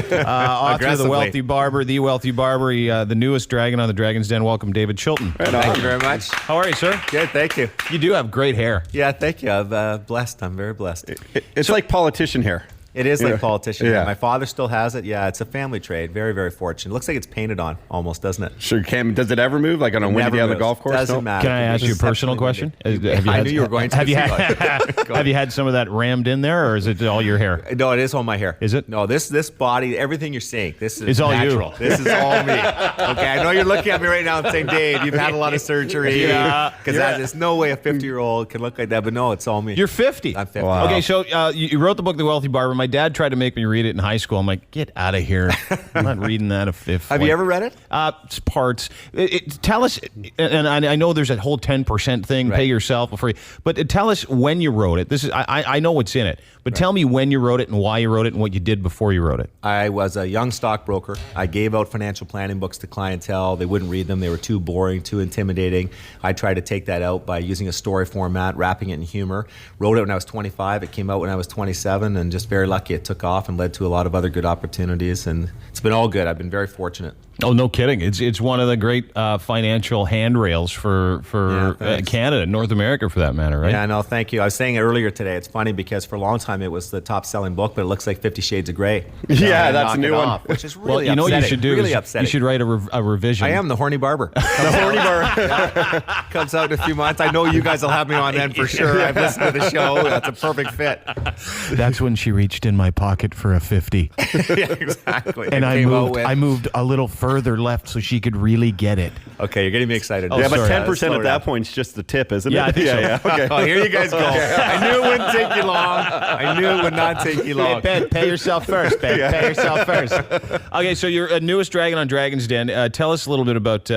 Author of The Wealthy Barber, the newest dragon on the Dragon's Den. Welcome, David Chilton. Right Thank you very much. How are you, sir? Good, thank you. You do have great hair. Yeah, thank you. I'm blessed. I'm very blessed. It's like politician hair. It is like politician. Yeah. My father still has it. Yeah, it's a family trade. Very, very fortunate. It looks like it's painted on almost, doesn't it? Sure, does it ever move? Like on a windy day on the golf course? Doesn't matter. Can I ask you a personal question? I knew you were going to. Have you had some of that rammed in there, or is it all your hair? No, it is all my hair. Is it? No, this body, everything you're seeing, this is it's all natural. you. This is all me. Okay, I know you're looking at me right now and saying, Dave, you've had a lot of surgery. Yeah. Because there's no way a 50-year-old can look like that, but no, it's all me. You're 50. I'm 50. Wow. Okay, so you wrote the book, The Wealthy Barber. My dad tried to make me read it in high school. I'm like, get out of here. I'm not reading that. Have you ever read it? It's parts. Tell us, and I know there's that whole 10% thing, pay yourself before you, but tell us when you wrote it. This is I know what's in it, but tell me when you wrote it and why you wrote it and what you did before you wrote it. I was a young stockbroker. I gave out financial planning books to clientele. They wouldn't read them. They were too boring, too intimidating. I tried to take that out by using a story format, wrapping it in humor. Wrote it when I was 25. It came out when I was 27, and just very lucky it took off and led to a lot of other good opportunities, and it's been all good. I've been very fortunate. Oh, no kidding. It's one of the great financial handrails for Canada, North America for that matter, right? Yeah, no, thank you. I was saying it earlier today. It's funny because for a long time it was the top-selling book, but it looks like 50 Shades of Grey. Yeah, that's a new one. Which is really well, you know what you should do? Really is you should write a revision. I am the horny barber. The horny barber comes out in a few months. I know you guys will have me on then for sure. I've listened to the show. That's a perfect fit. That's when she reached in my pocket for a 50. Yeah, exactly. And I moved a little further left so she could really get it. Okay, you're getting me excited. Yeah, but 10% at that point is just the tip, isn't it? Yeah, I think so. Yeah. Okay. Oh, here you guys go. I knew it wouldn't take you long. I knew it would not take you long. Hey, Ben, pay yourself first, Ben. Yeah. Pay yourself first. Okay, so you're a newest dragon on Dragon's Den. Tell us a little bit about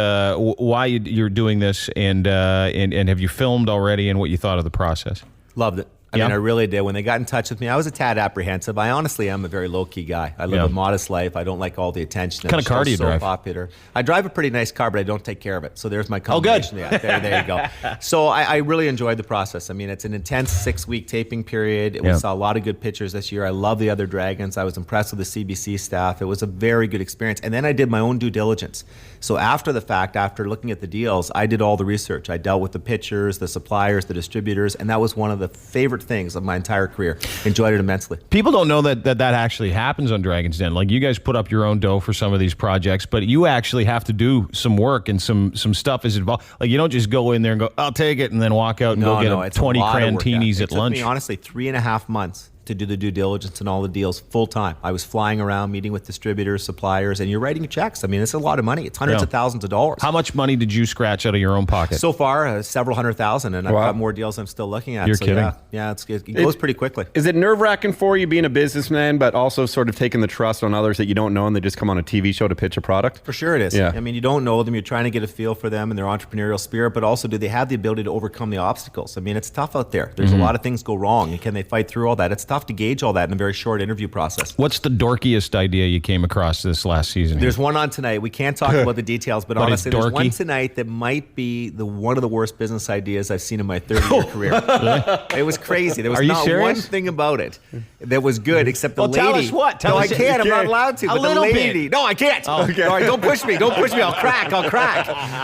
why you're doing this, and have you filmed already, and what you thought of the process? Loved it. I mean, I really did. When they got in touch with me, I was a tad apprehensive. I honestly am a very low-key guy. I live a modest life. I don't like all the attention. What kind of car do you drive? Popular. I drive a pretty nice car, but I don't take care of it. So there's my combination. Oh, good. Yeah, there you go. So I really enjoyed the process. I mean, it's an intense 6-week taping period. We saw a lot of good pictures this year. I love the other Dragons. I was impressed with the CBC staff. It was a very good experience. And then I did my own due diligence. So after the fact, after looking at the deals, I did all the research. I dealt with the pitchers, the suppliers, the distributors, and that was one of the favorite things of my entire career. Enjoyed it immensely. People don't know that actually happens on Dragon's Den. Like, you guys put up your own dough for some of these projects, but you actually have to do some work and some stuff is involved. Like, you don't just go in there and go, I'll take it, and then walk out and go get 20 Crantinis at lunch. It took me, honestly, 3.5 months to do the due diligence and all the deals full time. I was flying around, meeting with distributors, suppliers, and you're writing checks. I mean, it's a lot of money. It's hundreds of thousands of dollars. How much money did you scratch out of your own pocket? So far, several $100,000, and I've got more deals I'm still looking at. You're kidding? Yeah, it goes pretty quickly. Is it nerve-wracking for you being a businessman, but also sort of taking the trust on others that you don't know and they just come on a TV show to pitch a product? For sure it is. Yeah. I mean, you don't know them. You're trying to get a feel for them and their entrepreneurial spirit, but also do they have the ability to overcome the obstacles? I mean, it's tough out there. There's a lot of things go wrong, and can they fight through all that? It's tough to gauge all that in a very short interview process. What's the dorkiest idea you came across this last season? There's one on tonight. We can't talk about the details, but honestly, there's one tonight that might be one of the worst business ideas I've seen in my 30-year career. It was crazy. There was not one thing about it that was good except the lady. Tell us what. No, I can't. I'm not allowed to. But the lady. No, I can't. Oh, okay. All right, don't push me. Don't push me. I'll crack.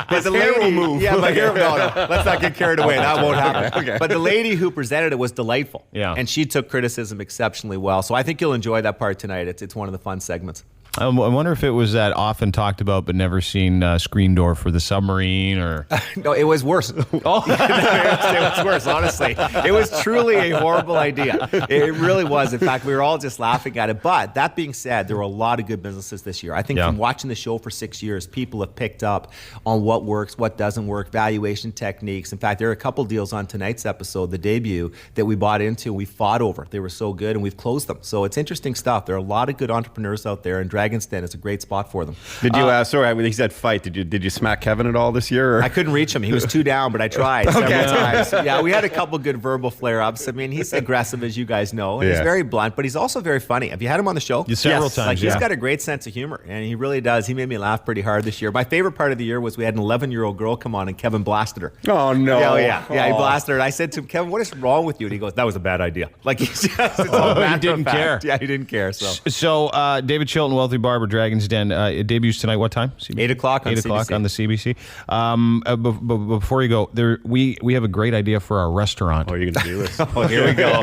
But the lady will move. Yeah, my hair. No. Let's not get carried away. That won't happen. Okay. But the lady who presented it was delightful. Yeah. And she took criticism exceptionally well. So I think you'll enjoy that part tonight. It's one of the fun segments. I wonder if it was that often talked about but never seen screen door for the submarine, or no, it was worse. It was worse, honestly. It was truly a horrible idea. It really was. In fact, we were all just laughing at it. But that being said, there were a lot of good businesses this year. I think from watching the show for 6 years, people have picked up on what works, what doesn't work, valuation techniques. In fact, there are a couple deals on tonight's episode, the debut, that we bought into. We fought over. They were so good, and we've closed them. So it's interesting stuff. There are a lot of good entrepreneurs out there, and Dragon's Den is a great spot for them. Did you? Sorry, when he said fight, did you smack Kevin at all this year? Or? I couldn't reach him. He was 2 down, but I tried several times. Yeah, we had a couple good verbal flare-ups. I mean, he's aggressive, as you guys know. And he's very blunt, but he's also very funny. Have you had him on the show? Several times. Like, he's got a great sense of humor, and he really does. He made me laugh pretty hard this year. My favorite part of the year was we had an 11-year-old girl come on, and Kevin blasted her. Oh no! Yeah, he blasted her. And I said to him, Kevin, what is wrong with you? And he goes, that was a bad idea. Like, he's just, he didn't care. Yeah, he didn't care. So David Chilton, Wealthy Barber, Dragon's Den. It debuts tonight. What time? 8 o'clock on 8 o'clock CBC. on the CBC. Before you go, we have a great idea for our restaurant. Oh, you're going to do this? Here we go.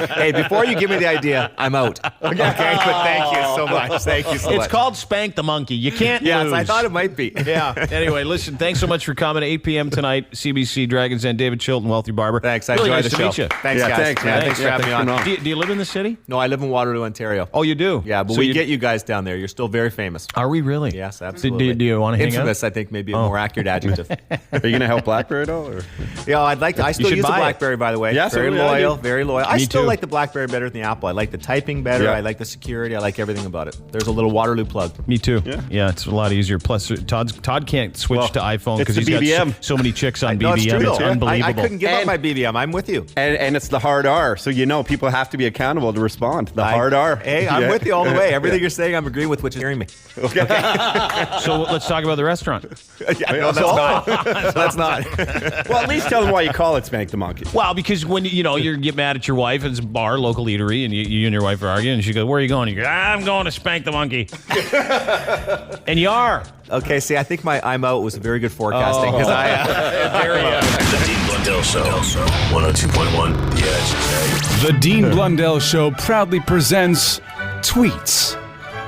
Hey, before you give me the idea, I'm out. Okay, but thank you so much. Thank you so much. It's called Spank the Monkey. You can't lose. I thought it might be. Yeah. Anyway, listen, thanks so much for coming. 8 p.m. tonight, CBC, Dragon's Den. David Chilton, Wealthy Barber. Thanks. I really enjoyed nice the to show. meet you. Thanks, guys. Thanks, man. Thanks for having me on. Do you live in the city? No, I live in Waterloo, Ontario. Oh, you do? Yeah, but we get you guys down there. You're still very famous. Are we really? Yes, absolutely. Do you want to hang out? Infamous, I think, maybe a more accurate adjective. Are you going to help BlackBerry at all? Or? Yeah, I'd like to. I still use the BlackBerry, by the way. Yes, very loyal, very loyal. I still too. like the BlackBerry better than the Apple. I like the typing better. Yeah. I like the security. I like everything about it. There's a little Waterloo plug. Me too. Yeah, it's a lot easier. Plus, Todd can't switch to iPhone because he's got so many chicks on BBM. It's unbelievable. I couldn't give up my BBM. I'm with you. And it's the hard R, so people have to be accountable to respond. The hard R. Hey, I'm with you all the way. Everything you're saying, I'm agreeing with, which is hearing me. Okay. So let's talk about the restaurant. No, that's not. Well, at least tell them why you call it Spank the Monkey. Well, because when you get mad at your wife, it's a bar, local eatery, and you and your wife are arguing, and she goes, "Where are you going?" You go, "I'm going to Spank the Monkey," and you are. Okay, see, I think my I'm out was very good forecasting because The Dean Blundell Show, 102.1 The Edge. The Dean Blundell Show proudly presents Tweets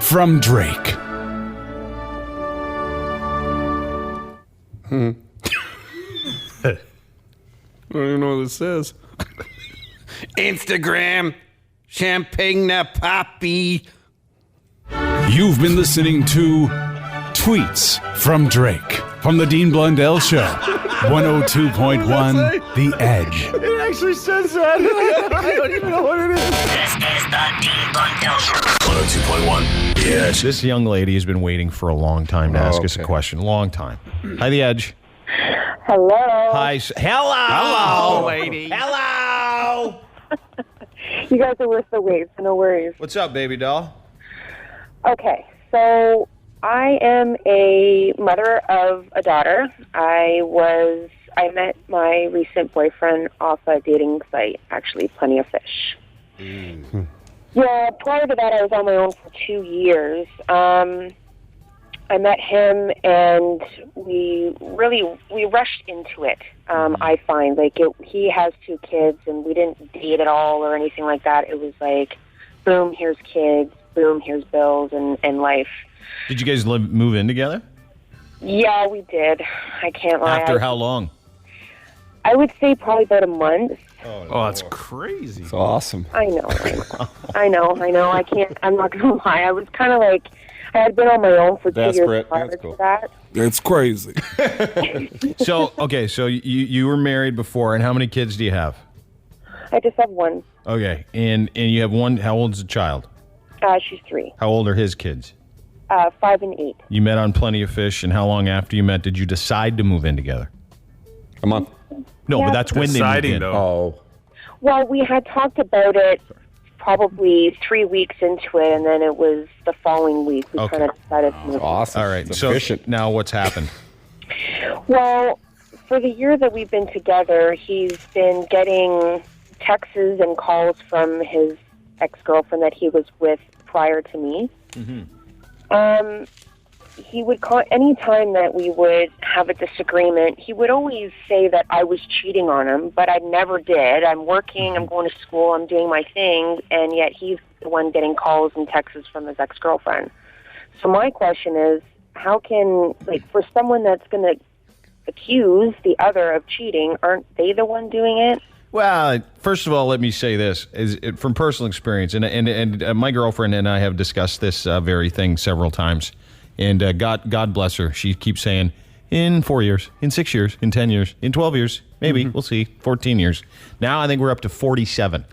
from Drake. I don't even know what this says. Instagram, champagne poppy. You've been listening to Tweets from Drake from the Dean Blundell Show, 102.1 The Edge. It actually says that. I don't even know what it is. This is the Dean Blundell Show, 102.1 The Edge. This young lady has been waiting for a long time to ask us a question. Long time. Hi, The Edge. Hello. Hi. Hello. Hello, lady. Hello. You guys are worth the wait, so no worries. What's up, baby doll? Okay, so I am a mother of a daughter. I met my recent boyfriend off a dating site, actually, Plenty of Fish. Yeah, prior to that, I was on my own for 2 years. I met him, and we rushed into it. I find he has 2 kids, and we didn't date at all or anything like that. It was like, boom, here's kids, boom, here's bills and life. Did you guys move in together? Yeah, we did. I can't lie. After how long? I would say probably about a month. Oh, that's crazy. It's awesome. I know. I'm not going to lie. I was kind of like, I had been on my own for 2 years Desperate. prior That's cool. to that. That's crazy. So you were married before, and how many kids do you have? I just have one. Okay, and you have one. How old's the child? She's 3. How old are his kids? 5 and 8. You met on Plenty of Fish, and how long after you met did you decide to move in together? A month. No, Yeah. but that's when they moved in. Oh. Well, we had talked about it probably 3 weeks into it, and then it was the following week we Okay. kind of decided to move. Awesome. All right, It's so efficient. now what's happened? Well, for the year that we've been together, he's been getting texts and calls from his ex-girlfriend that he was with prior to me. He would call any time that we would have a disagreement. He would always say that I was cheating on him, but I never did. I'm working, I'm going to school, I'm doing my thing, and yet he's the one getting calls and texts from his ex-girlfriend. So my question is, how can, for someone that's going to accuse the other of cheating, aren't they the one doing it? Well, first of all, let me say this from personal experience, and my girlfriend and I have discussed this very thing several times. And God bless her. She keeps saying, in 4 years, in 6 years, in 10 years, in 12 years, maybe, we'll see, 14 years. Now I think we're up to 47.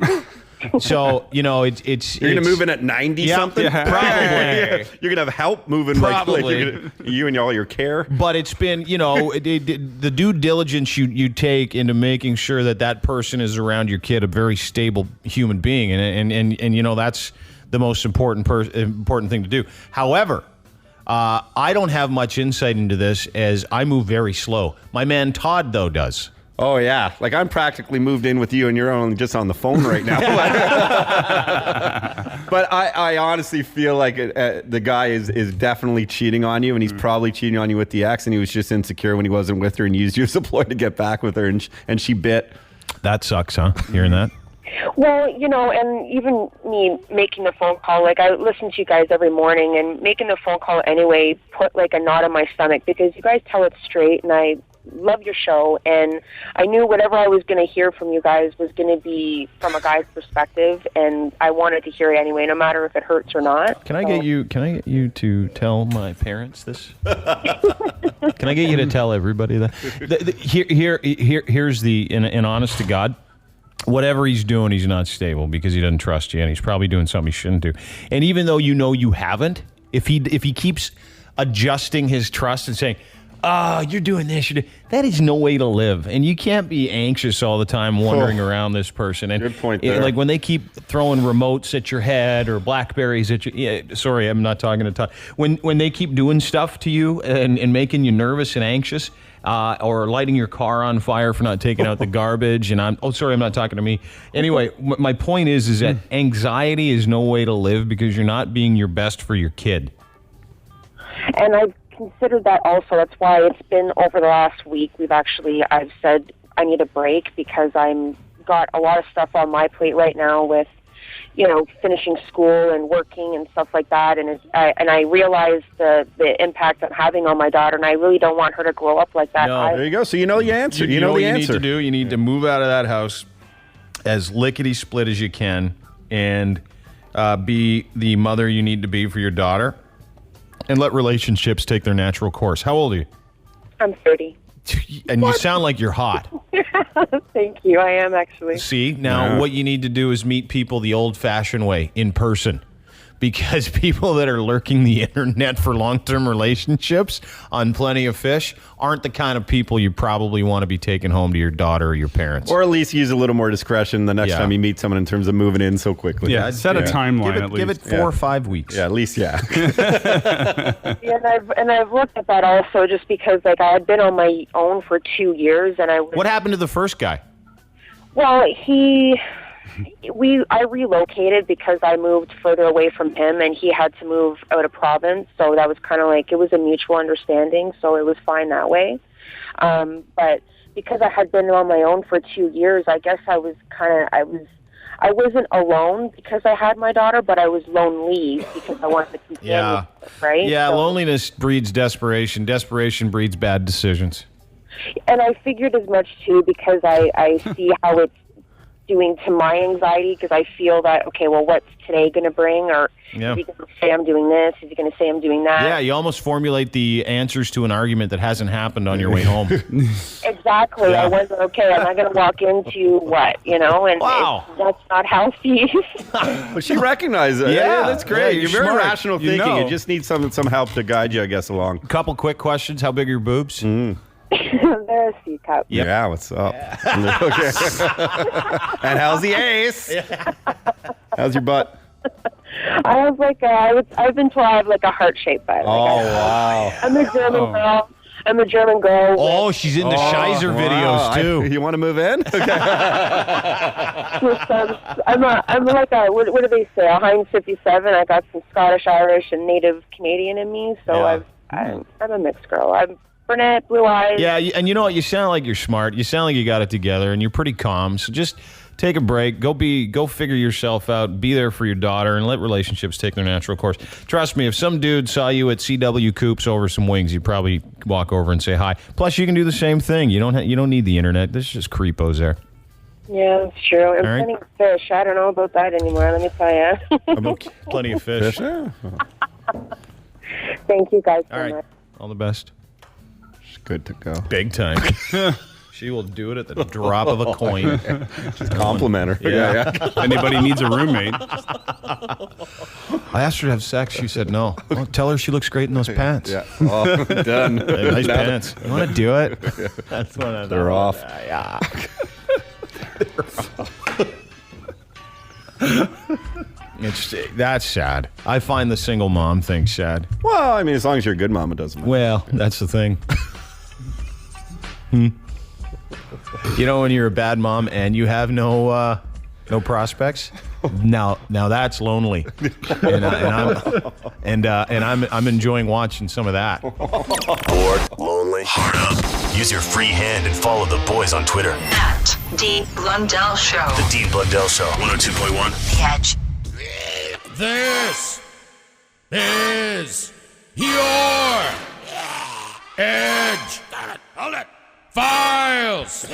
So, it's... You're going to move in at 90 something? Yeah, probably. You're going to have help moving. Probably. You and all your care. But it's been, the due diligence you take into making sure that person is around your kid, a very stable human being. And that's the most important thing to do. However... I don't have much insight into this as I move very slow. My man Todd, though, does. Oh, yeah. I'm practically moved in with you and you're only just on the phone right now. But I honestly feel like the guy is definitely cheating on you, and he's probably cheating on you with the ex, and he was just insecure when he wasn't with her and used you as a ploy to get back with her, and she bit. That sucks, huh? Hearing that? Well, and even me making the phone call, I listen to you guys every morning, and making the phone call anyway put a knot in my stomach, because you guys tell it straight, and I love your show, and I knew whatever I was going to hear from you guys was going to be from a guy's perspective, and I wanted to hear it anyway, no matter if it hurts or not. Can I get you to tell my parents this? Can I get you to tell everybody that? Here's in honest to God. Whatever he's doing, he's not stable because he doesn't trust you, and he's probably doing something he shouldn't do. And even though you haven't, if he keeps adjusting his trust and saying, you're doing this, that is no way to live. And you can't be anxious all the time wandering around this person. And good point there. When they keep throwing remotes at your head or Blackberries at you, sorry, I'm not talking to Todd. When they keep doing stuff to you and making you nervous and anxious, or lighting your car on fire for not taking out the garbage, and I'm not talking to me. Anyway, my point is that anxiety is no way to live because you're not being your best for your kid. And I've considered that also. That's why it's been over the last week. I've said I need a break because I'm got a lot of stuff on my plate right now with, finishing school and working and stuff like that. And I realize the impact I'm having on my daughter, and I really don't want her to grow up like that. No. There you go. So you know the answer. You know the what answer. you need to do? You need to move out of that house as lickety-split as you can and be the mother you need to be for your daughter, and let relationships take their natural course. How old are you? I'm 30. And you sound like you're hot. Thank you. I am actually. See, now what you need to do is meet people the old-fashioned way, in person. because people that are lurking the internet for long-term relationships on Plenty of Fish aren't the kind of people you probably want to be taking home to your daughter or your parents. Or at least use a little more discretion the next time you meet someone in terms of moving in so quickly. Yeah, set a timeline at least. Give it 4 or 5 weeks. Yeah, at least, Yeah, and I've looked at that also just because like I had been on my own for 2 years, and I was. What happened to the first guy? Well, I relocated because I moved further away from him, and he had to move out of province. So that was kind of like, it was a mutual understanding, so it was fine that way. But because I had been on my own for 2 years, I guess I wasn't alone because I had my daughter, but I was lonely because I wanted to keep right? Yeah, so, loneliness breeds desperation. Desperation breeds bad decisions. And I figured as much, too, because I see how it's doing to my anxiety, because I feel that, okay, well, what's today going to bring? Or is he going to say I'm doing this? Is he going to say I'm doing that? Yeah, you almost formulate the answers to an argument that hasn't happened on your way home. Exactly. Yeah. I wonder, okay, am I going to walk into what, And that's not healthy. But she recognized it. Yeah, that's great. Yeah, you're very smart. rational thinking. You just need some help to guide you, I guess, along. Couple quick questions. How big are your boobs? They're a C cup. Yep. Yeah, what's up? Okay. And how's the ace? Yeah. How's your butt? I have I've been told I have like a heart-shaped butt. Wow. I'm a German girl. I'm a German girl. Oh, she's in the Shizer videos too. You want to move in? Okay. I'm like a what do they say? A Heinz 57. I got some Scottish, Irish, and Native Canadian in me, so I'm a mixed girl. I'm brunette, blue eyes. Yeah, and you know what? You sound like you're smart. You sound like you got it together, and you're pretty calm. So just take a break. Go figure yourself out. Be there for your daughter, and let relationships take their natural course. Trust me, if some dude saw you at CW Coops over some wings, you'd probably walk over and say hi. Plus, you can do the same thing. You don't need the internet. There's just creepos there. Yeah, that's true. And plenty of fish. I don't know about that anymore. Let me tell you. Plenty of fish. Thank you guys so much. All the best. Good to go. Big time. She will do it at the drop of a coin. Just compliment her. Yeah. Anybody needs a roommate. I asked her to have sex. She said no. Well, tell her she looks great in those pants. Yeah. Oh, done. Nice pants. You want to do it? That's what they're off. Yeah. That's sad. I find the single mom thing sad. Well, I mean, as long as you're a good mom, it doesn't matter. Well, that's the thing. You know, when you're a bad mom and you have no prospects, now that's lonely, and I'm enjoying watching some of that. Bored, lonely, hard up. Use your free hand and follow the boys on Twitter at Dean Blundell Show. The Dean Blundell Show, 102.1. The Edge. This is your Edge. Hold it. Files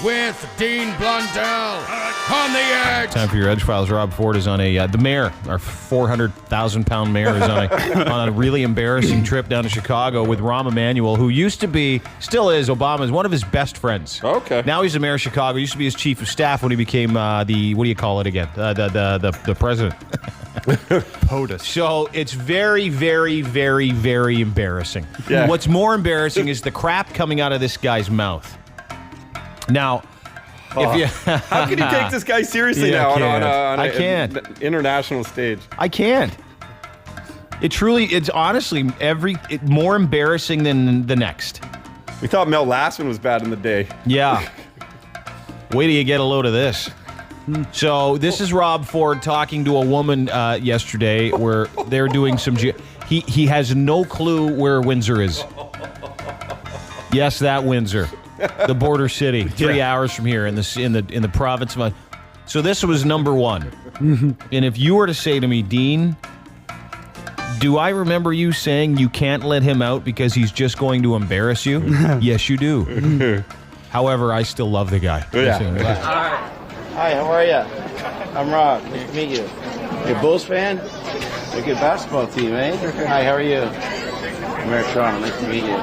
with Dean Blundell on the Edge. Time for your Edgefiles. Rob Ford is on the mayor, our 400,000-pound mayor, is on a really embarrassing trip down to Chicago with Rahm Emanuel, who still is Obama's one of his best friends. Okay. Now he's the mayor of Chicago. Used to be his chief of staff when he became what do you call it again? The president. POTUS. So it's very, very, very, very embarrassing. Yeah. What's more embarrassing is the crap coming out of this guy's mouth. Now, if you how can you take this guy seriously now on an international stage? I can't. It's honestly more embarrassing than the next. We thought Mel Lassman was bad in the day. Yeah. Wait till you get a load of this. So this is Rob Ford talking to a woman yesterday where they're doing some. He has no clue where Windsor is. Yes, that Windsor, the border city, 3 hours from here in the province of. So this was number one. And if you were to say to me, Dean, do I remember you saying you can't let him out because he's just going to embarrass you? Yes, you do. However, I still love the guy. Yeah. Hi, how are you? I'm Rob. Nice to meet you. You're a Bulls fan? You're a good basketball team, eh? Hi, how are you? I'm Mayor of Toronto. Nice to meet you.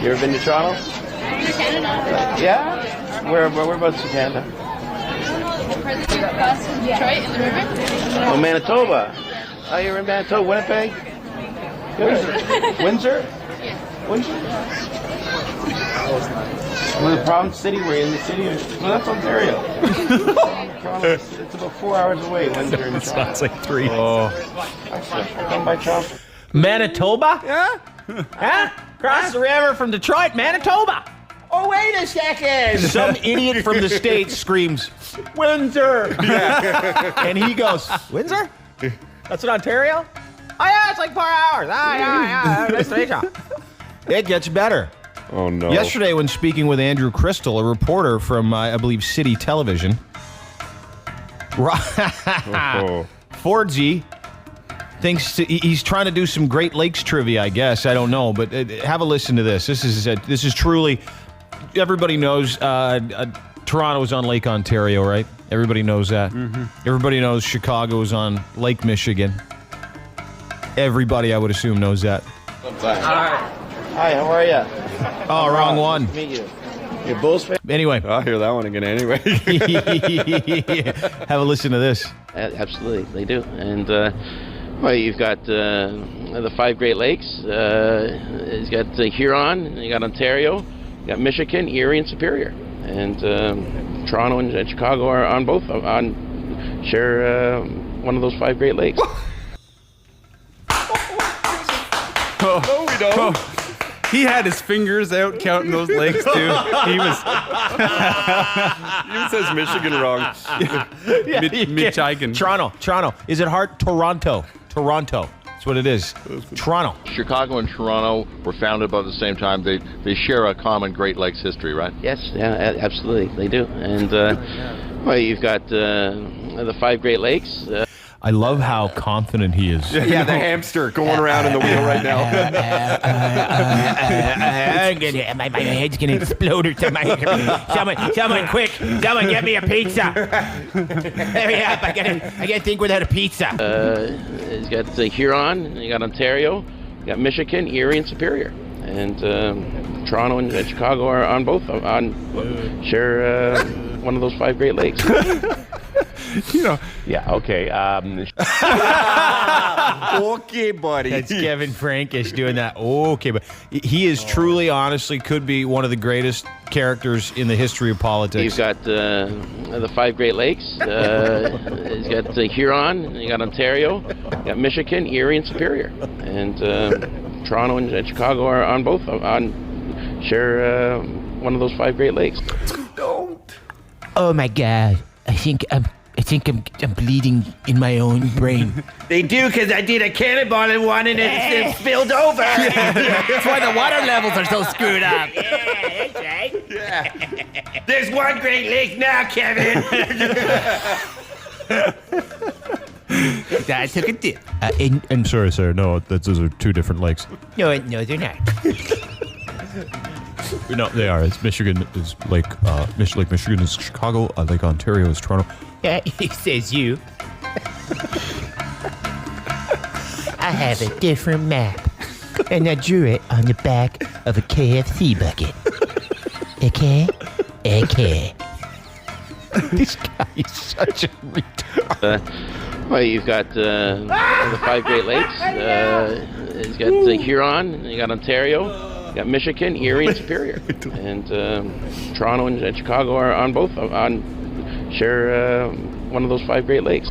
You ever been to Toronto? Canada. Yeah? Whereabouts in Canada? Detroit in the river. Oh, Manitoba. Oh, you're in Manitoba, Winnipeg? Good. Windsor? Windsor? We're the province city. We're in the city of... Well, that's Ontario. Toronto, it's about 4 hours away, Windsor and Toronto. Sounds like 3. Oh. Actually, I come by Toronto. Manitoba? Yeah. Huh? Across the river from Detroit, Manitoba. Oh, wait a second. Some idiot from the States screams, Windsor. And he goes, Windsor? That's in Ontario? Oh, yeah, it's like 4 hours. Yeah. Nice to meet you. It gets better. Oh, no. Yesterday, when speaking with Andrew Crystal, a reporter from, I believe, City Television, Fordsy thinks he's trying to do some Great Lakes trivia, I guess. I don't know, but have a listen to this. This is truly... Everybody knows Toronto is on Lake Ontario, right? Everybody knows that. Mm-hmm. Everybody knows Chicago is on Lake Michigan. Everybody, I would assume, knows that. Hi, how are you? Oh, wrong one. Nice to meet you. You're Bulls fan? Anyway. I'll hear that one again anyway. Have a listen to this. Absolutely, they do. And, well, you've got the 5 Great Lakes. You've got Huron, you got Ontario, you got Michigan, Erie, and Superior. And Toronto and Chicago are on both, share one of those 5 Great Lakes. No, we don't. He had his fingers out counting those lakes too. He was. He says Michigan wrong. Michigan. Toronto. Is it hard? Toronto. That's what it is. Toronto. Chicago and Toronto were founded about the same time. They share a common Great Lakes history, right? Yes, yeah, absolutely, they do. And well, you've got the 5 Great Lakes. I love how confident he is. Yeah, the hamster going around in the wheel right now. My head's gonna explode or something. Someone quick! Someone get me a pizza! Hurry up! I gotta think without a pizza. You've got Huron, you got Ontario, you got Michigan, Erie, and Superior. And Toronto and Chicago are on both, share one of those 5 Great Lakes. Yeah, okay. Okay, buddy. That's Kevin Frankish doing that. Okay, but he is truly, honestly, could be one of the greatest characters in the history of politics. You've got the 5 Great Lakes. You've got Huron, you got Ontario, you got Michigan, Erie, and Superior. And Toronto and Chicago are on both, share one of those 5 Great Lakes. Don't. Oh my God! I think I'm bleeding in my own brain. They do, because I did a cannonball in one and it spilled over. That's why the water levels are so screwed up. Yeah, that's right. Yeah. There's one Great Lake now, Kevin. I took a dip. I'm sorry, sir. No, those are 2 different lakes. No, they're not. No, they are. It's Michigan is Lake Michigan is Chicago. Lake Ontario is Toronto. Yeah, it says you. I have a different map, and I drew it on the back of a KFC bucket. Okay? This guy is such a retard. Well, you've got the 5 Great Lakes. You've got Huron, you got Ontario, you got Michigan, Erie, and Superior. And Toronto and Chicago are on both, share one of those 5 Great Lakes.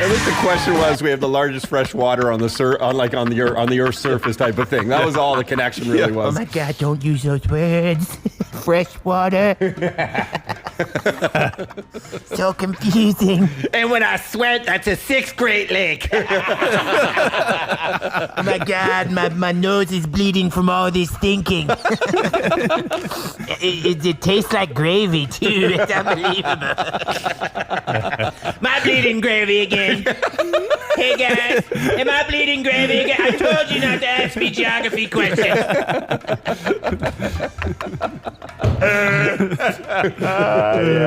I think the question was, we have the largest fresh water on the Earth's surface type of thing. That was all the connection really was. Oh my God! Don't use those words. Fresh water. So confusing. And when I sweat, that's a 6th Great Lake. Oh my God! My nose is bleeding from all this thinking. It tastes like gravy too. It's unbelievable. My bleeding gravy again. Hey guys, am I bleeding gravy again? I told you not to ask me geography questions. Yeah,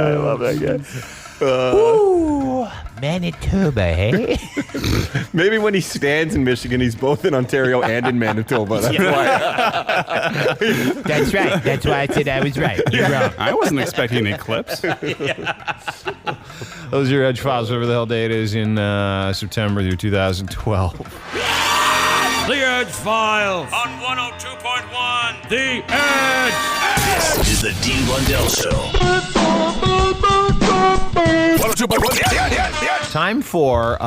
I love that guy. Ooh, Manitoba, hey? Maybe when he stands in Michigan, he's both in Ontario and in Manitoba. That's why. That's right. That's why I said I was right. You're wrong. I wasn't expecting an eclipse. Those are your Edgefiles, whatever the hell day it is in September through 2012. The Edgefiles on 102.1 The Edge. This is the Dean Blundell Show. 102.1 Time for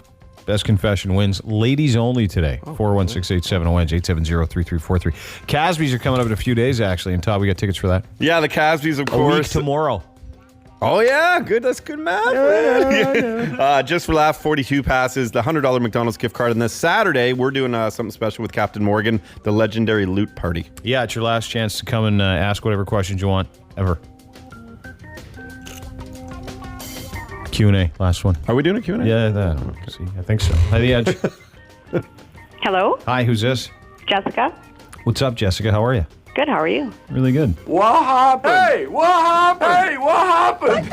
Best Confession Wins. Ladies only today. 416-870-WINS, 870-3343. Casby's are coming up in a few days, actually. And Todd, we got tickets for that. Yeah, the Casby's, of A course. week tomorrow. Oh, yeah. Good. That's good math. Yeah. Just for laughs, 42 passes, the $100 McDonald's gift card. And this Saturday, we're doing something special with Captain Morgan, the legendary loot party. Yeah, it's your last chance to come and ask whatever questions you want, ever. Q&A, last one. Are we doing a Q&A? Yeah, see, I think so. Hi, The Edge. Hello, Hi, who's this? Jessica. What's up, Jessica? How are you? Good, how are you? Really good. What happened? Hey, what happened? Hey, what happened?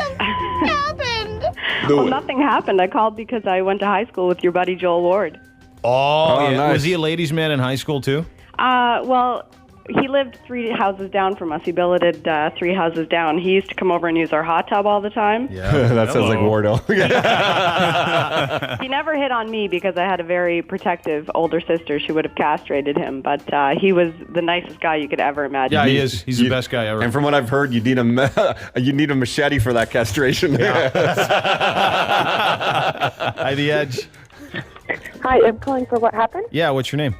Well, nothing happened. I called because I went to high school with your buddy Joel Ward. Oh, yeah. nice. Was he a ladies' man in high school, too? Well, he lived 3 houses down from us. He billeted 3 houses down. He used to come over and use our hot tub all the time. Yeah. That sounds like Wardo. He never hit on me because I had a very protective older sister. She would have castrated him, but he was the nicest guy you could ever imagine. Yeah, he is. He's the best guy ever. And from what I've heard, you need a machete for that castration. Hi, The Edge. Hi, I'm calling for what happened. Yeah, what's your name?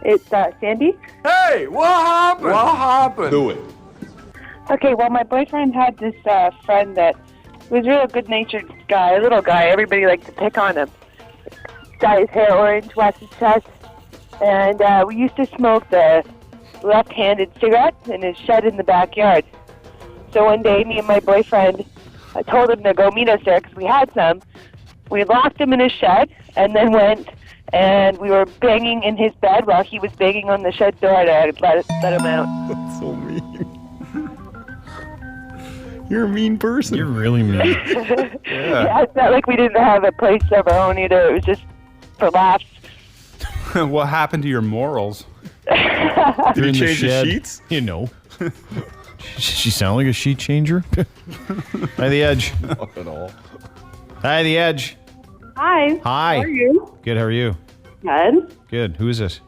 It's Sandy. Hey, what happened? What happened? Do it. Okay, well, my boyfriend had this friend that was a real good-natured guy, a little guy. Everybody liked to pick on him. Dye his hair orange, wax his chest. And we used to smoke the left-handed cigarettes in his shed in the backyard. So one day, me and my boyfriend told him to go meet us there because we had some. We locked him in his shed and then went and we were banging in his bed while he was banging on the shed door to let him out. That's so mean. You're a mean person. You're really mean. Yeah, it's not like we didn't have a place of our own either. It was just for laughs. What happened to your morals? Did you change the sheets? You know. She sound like a sheet changer? Hi, The Edge. Not at all. Hi, The Edge. Hi. Hi. How are you? Good, how are you? Good. Good. Who is this?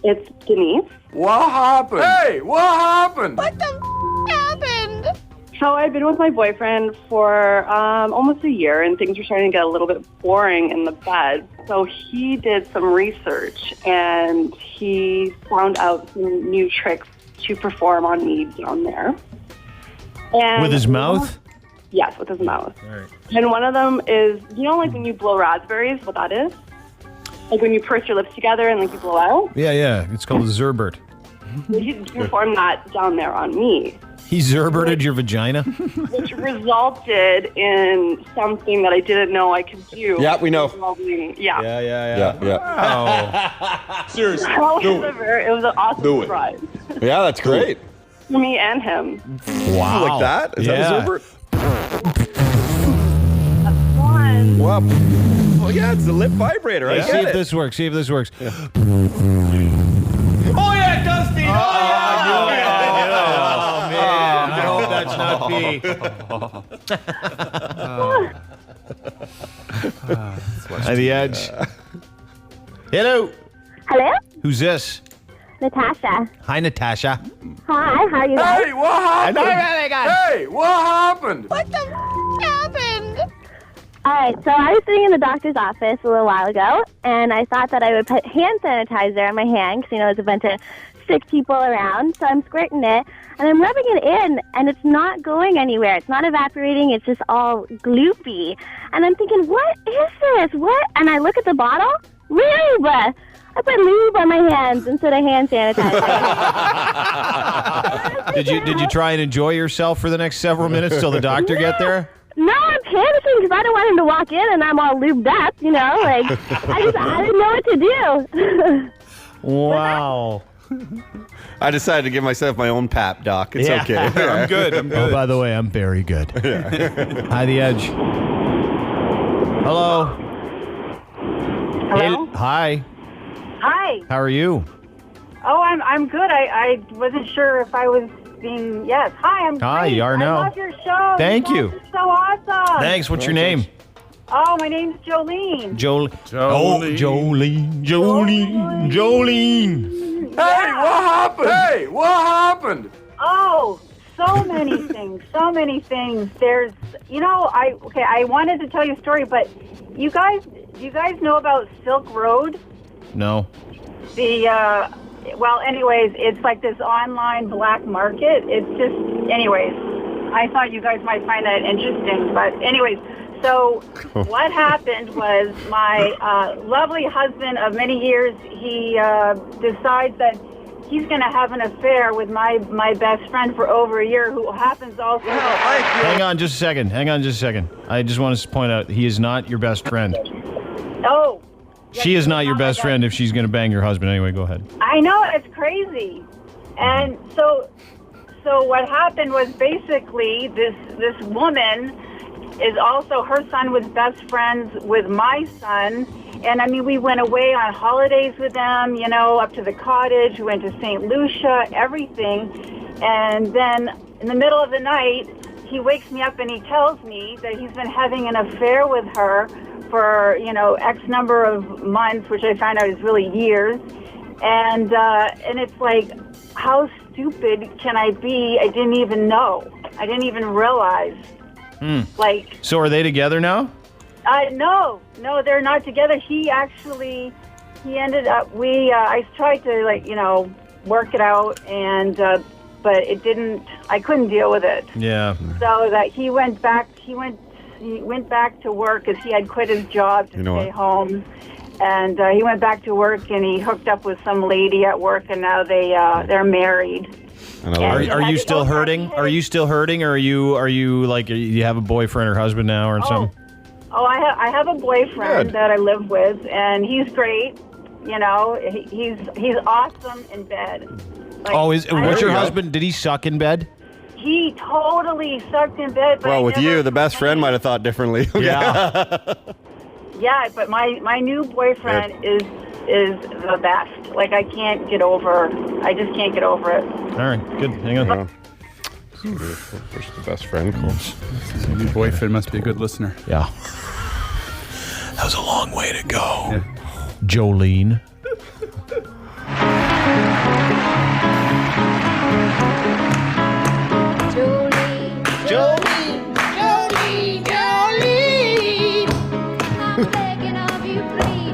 It's Denise. What happened? Hey, what happened? What the happened? So I've been with my boyfriend for almost a year, and things were starting to get a little bit boring in the bed. So he did some research, and he found out some new tricks to perform on me down there. And With his mouth? Yes, with his mouth. All right. And one of them is, you know, like when you blow raspberries, what that is? Like when you purse your lips together and like you blow out? Yeah. It's called a Zerbert. He performed that down there on me. He Zerberted your vagina? Which resulted in something that I didn't know I could do. Yeah, we know. Yeah. Yeah. Seriously. It was an awesome Do it. surprise. Yeah, that's great. For me and him. Wow. Like that? Is that a Zerbert? That's one. Wow. Oh, yeah, it's a lip vibrator. I Yeah. get See it. if this works. Yeah. Oh, yeah, Dusty. Oh, Man, I hope that's not B. Hi, The Edge. Hello. Hello? Who's this? Natasha. Hi, Natasha. Hi, how are you guys? Hey, what happened? Hey, what happened? What the happened? All right, so I was sitting in the doctor's office a little while ago, and I thought that I would put hand sanitizer on my hand because, you know, there's a bunch of sick people around. So I'm squirting it, and I'm rubbing it in, and it's not going anywhere. It's not evaporating. It's just all gloopy. And I'm thinking, what is this? What? And I look at the bottle. Lube! I put lube on my hands instead of hand sanitizer. Did you try and enjoy yourself for the next several minutes till the doctor get there? No, I'm panicking because I don't want him to walk in and I'm all lubed up, you know? Like, I didn't know what to do. Wow. I decided to give myself my own pap, Doc. It's okay. I'm good. Oh, by the way, I'm very good. Hi, The Edge. Hello. Hello? Hi. Hi. How are you? Oh, I'm good. I wasn't sure if I was being. Yes. Hi. I'm. Hi, great. you are now. I love your show. Thank you. You're so awesome. Thanks. What's your name? Oh, my name's Jolene. Jolene. Hey, what happened? Oh, so many things. So many things. There's, I wanted to tell you a story, but do you guys know about Silk Road? No. Anyways, it's like this online black market. It's just, anyways, I thought you guys might find that interesting. But anyways, so what happened was my lovely husband of many years, he decides that he's going to have an affair with my best friend for over a year, who happens also... Hang on just a second. I just want to point out, he is not your best friend. Oh. She is not your best friend if she's going to bang your husband. Anyway, go ahead. I know, it's crazy. And so what happened was basically this woman is also, her son was best friends with my son. And I mean, we went away on holidays with them, up to the cottage. We went to St. Lucia, everything. And then in the middle of the night, he wakes me up and he tells me that he's been having an affair with her for, X number of months, which I found out is really years. And it's like, how stupid can I be? I didn't even know. I didn't even realize. So are they together now? No, they're not together. He ended up, I tried to work it out, and, but it didn't, I couldn't deal with it. Yeah. So that he went back to work because he had quit his job to stay home. And he went back to work and he hooked up with some lady at work, and now they're married. Are you still hurting? Are you still hurting, or are you like, you have a boyfriend or husband now or something? Oh, I have a boyfriend that I live with, and he's great. He's awesome in bed. What's your husband? Did he suck in bed? He totally sucked in bed. But Well, with you, the best friend might have thought differently. Yeah. Yeah, but my new boyfriend is the best. Like, I just can't get over it. All right, good. Hang on. Where's the best friend? Your new boyfriend must be a good listener. Yeah. That was a long way to go. Yeah. Jolene.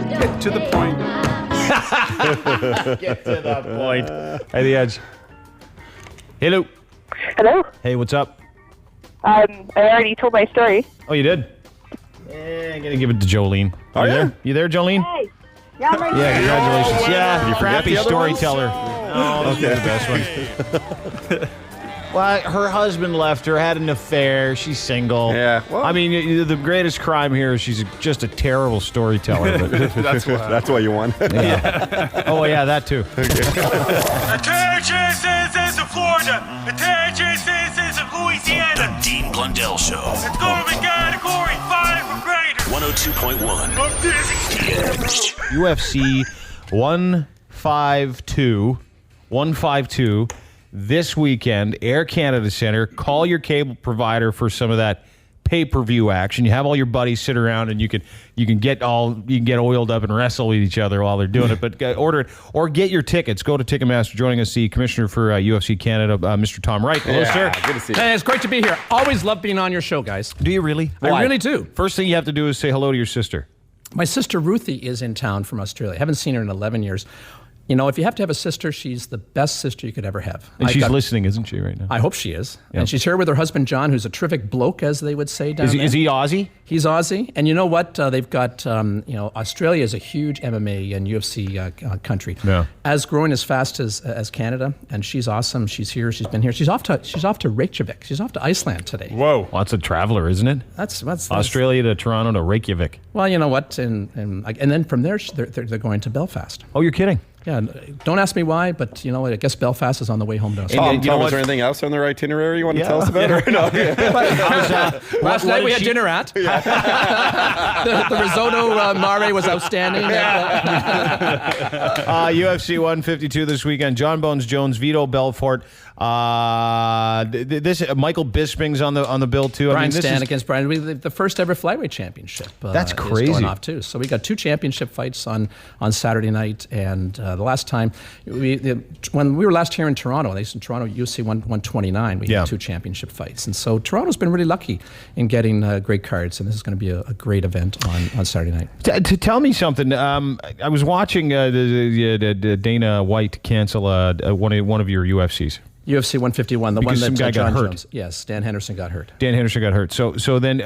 Get to the point. Get to the point. Hey, The Edge. Hello. Hello. Hey, what's up? I already told my story. Oh, you did? I'm going to give it to Jolene. Are you there? You there, Jolene? Hey. Yeah, I'm right Yeah, here. congratulations. Oh, Yeah, wow. crappy storyteller. Oh, Okay. the best one. Well, her husband left her, had an affair. She's single. Yeah. Well, I mean, the greatest crime here is she's just a terrible storyteller. But That's why you won. yeah. Oh, yeah, that too. Attention, citizens of Florida. Attention, citizens of Louisiana. The Dean Blundell Show. It's going to be category 5 or greater. 102.1. I'm dizzy. The Edge. UFC 152 this weekend, Air Canada Centre. Call your cable provider for some of that pay-per-view action. You have all your buddies sit around and you can get oiled up and wrestle with each other while they're doing it. But order it or get your tickets. Go to Ticketmaster. Joining us, the Commissioner for UFC Canada, Mr. Tom Wright. Hello, sir. Good to see you. Hey, it's great to be here. Always love being on your show, guys. Do you really? I really do. First thing you have to do is say hello to your sister. My sister Ruthie is in town from Australia. I haven't seen her in 11 years. You know, if you have to have a sister, she's the best sister you could ever have. And she's listening, isn't she, right now? I hope she is. Yeah. And she's here with her husband, John, who's a terrific bloke, as they would say down there. Is he Aussie? He's Aussie. And you know what? They've got, Australia is a huge MMA and UFC country. Yeah. As growing as fast as Canada. And she's awesome. She's here. She's been here. She's off to Reykjavik. She's off to Iceland today. Whoa. Well, that's a traveler, isn't it? That's Australia to Toronto to Reykjavik. Well, you know what? And then from there, they're going to Belfast. Oh, you're kidding? Yeah, don't ask me why, but you know what? I guess Belfast is on the way home to us. Tom, is there anything else on their itinerary you want to tell us about? Or no? Last night we had dinner at. The risotto mare was outstanding. UFC 152 this weekend. John Bones Jones, Vito Belfort. This Michael Bisping's on the bill too. Brian Stan against Brian. The first ever flyweight championship. That's crazy. Is going off too. So we got 2 championship fights on Saturday night, and the last time when we were last here in Toronto, they in Toronto UFC 129, we had 2 championship fights, and so Toronto's been really lucky in getting great cards, and this is going to be a great event on Saturday night. To tell me something, I was watching the Dana White cancel one of your UFCs. UFC 151, the because one that some guy John got hurt. Jones. Yes, Dan Henderson got hurt. Dan Henderson got hurt. So then,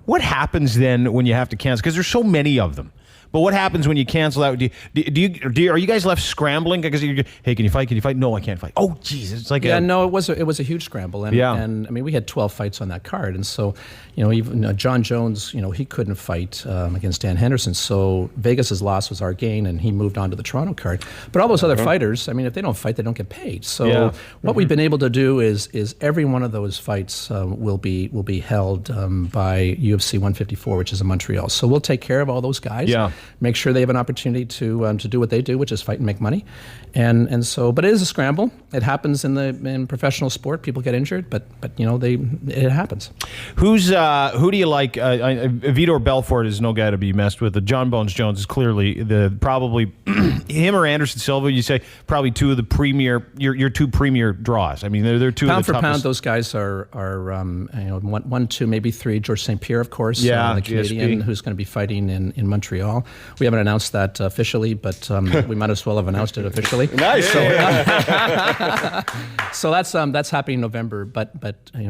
what happens then when you have to cancel? Because there's so many of them. But what happens when you cancel out? Are you guys left scrambling? Because hey, can you fight? Can you fight? No, I can't fight. Oh, Jesus! It's like no, it was a huge scramble, and I mean we had 12 fights on that card, and so even John Jones, he couldn't fight against Dan Henderson, so Vegas's loss was our gain, and he moved on to the Toronto card. But all those other fighters, I mean, if they don't fight, they don't get paid. So what we've been able to do is every one of those fights will be held by UFC 154, which is in Montreal. So we'll take care of all those guys. Yeah. Make sure they have an opportunity to do what they do, which is fight and make money, and so. But it is a scramble. It happens in professional sport. People get injured, but it happens. Who do you like? Vitor Belfort is no guy to be messed with. John Bones Jones is clearly probably him or Anderson Silva. You say probably 2 of the premier your 2 premier draws. I mean they're 2 pound of the for toughest. pound. Those guys are 1, 2, maybe 3. George St. Pierre, of course, the Canadian who's going to be fighting in Montreal. We haven't announced that officially, but we might as well have announced it officially. Nice. So that's happening in November. But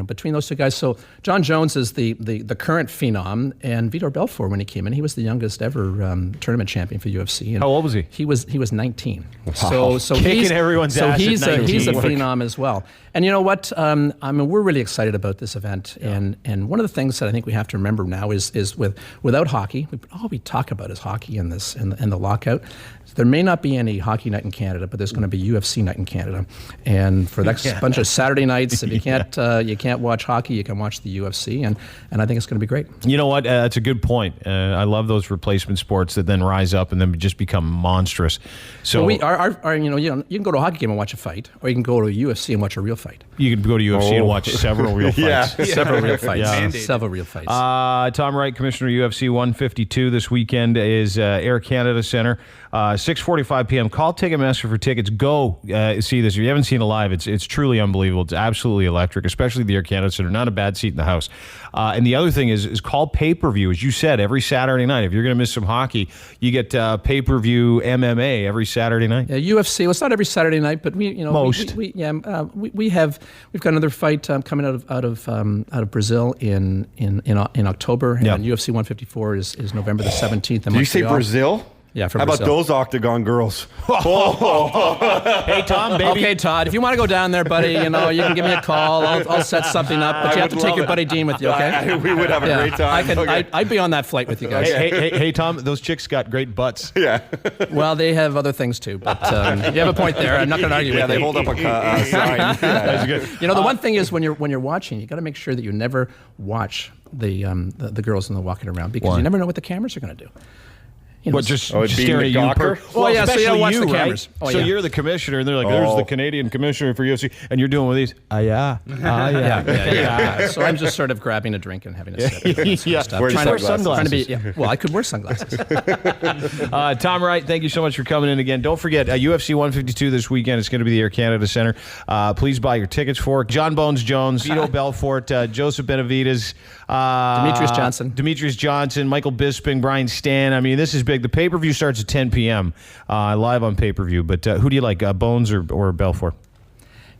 between those 2 guys, so John Jones is the current phenom, and Vitor Belfort, when he came in, he was the youngest ever tournament champion for UFC. And how old was he? He was 19. Wow. So kicking everyone's ass. He's at 19. He's a phenom as well. And you know what? I mean, we're really excited about this event. And one of the things that I think we have to remember now is without hockey, all we talk about is hockey in the lockout. There may not be any hockey night in Canada, but there's going to be UFC night in Canada. And for the next bunch of Saturday nights, if you can't watch hockey, you can watch the UFC, and I think it's going to be great. You know what? That's a good point. I love those replacement sports that then rise up and then just become monstrous. So you can go to a hockey game and watch a fight, or you can go to a UFC and watch a real fight. You can go to UFC and watch several real fights. Several real fights. Several real fights. Tom Wright, Commissioner UFC 152 this weekend is Air Canada Centre. 6:45 p.m. Call Ticketmaster for tickets. Go see this. If you haven't seen it live, it's truly unbelievable. It's absolutely electric, especially the Air Canada Centre. Not a bad seat in the house. And the other thing is call pay-per-view. As you said, every Saturday night. If you're going to miss some hockey, you get pay-per-view MMA every Saturday night. Yeah, UFC. Well, it's not every Saturday night, but we've got another fight coming out of Brazil in October, and UFC 154 is November the 17th in Montreal. Did you say Brazil? Yeah, from How about Brazil. those Octagon girls? Hey, Tom, baby. Okay, Todd, if you want to go down there, buddy, you can give me a call. I'll set something up, but you have to take your buddy Dean with you, okay? We would have a great time. I'd be on that flight with you guys. Hey, Tom, those chicks got great butts. Yeah. Well, they have other things too, but you have a point there. I'm not going to argue with you. Yeah, they hold up a sign. That's good. The one thing is when you're watching, you got to make sure that you never watch the girls when they're walking around, because you never know what the cameras are going to do. Just staring at you. So you don't watch the cameras. Right? So you're the commissioner, and they're like, "There's the Canadian commissioner for UFC," and you're doing one of these. Yeah. So I'm just sort of grabbing a drink and having a sip. Wear sunglasses. Well, I could wear sunglasses. Tom Wright, thank you so much for coming in again. Don't forget, UFC 152 this weekend. It's going to be the Air Canada Centre. Please buy your tickets for it. John Bones Jones, Vito Belfort, Joseph Benavidez, Demetrius Johnson, Michael Bisping, Brian Stan. I mean, this is big. The pay-per-view starts at 10 p.m. Live on pay-per-view. But who do you like, Bones or Belfort?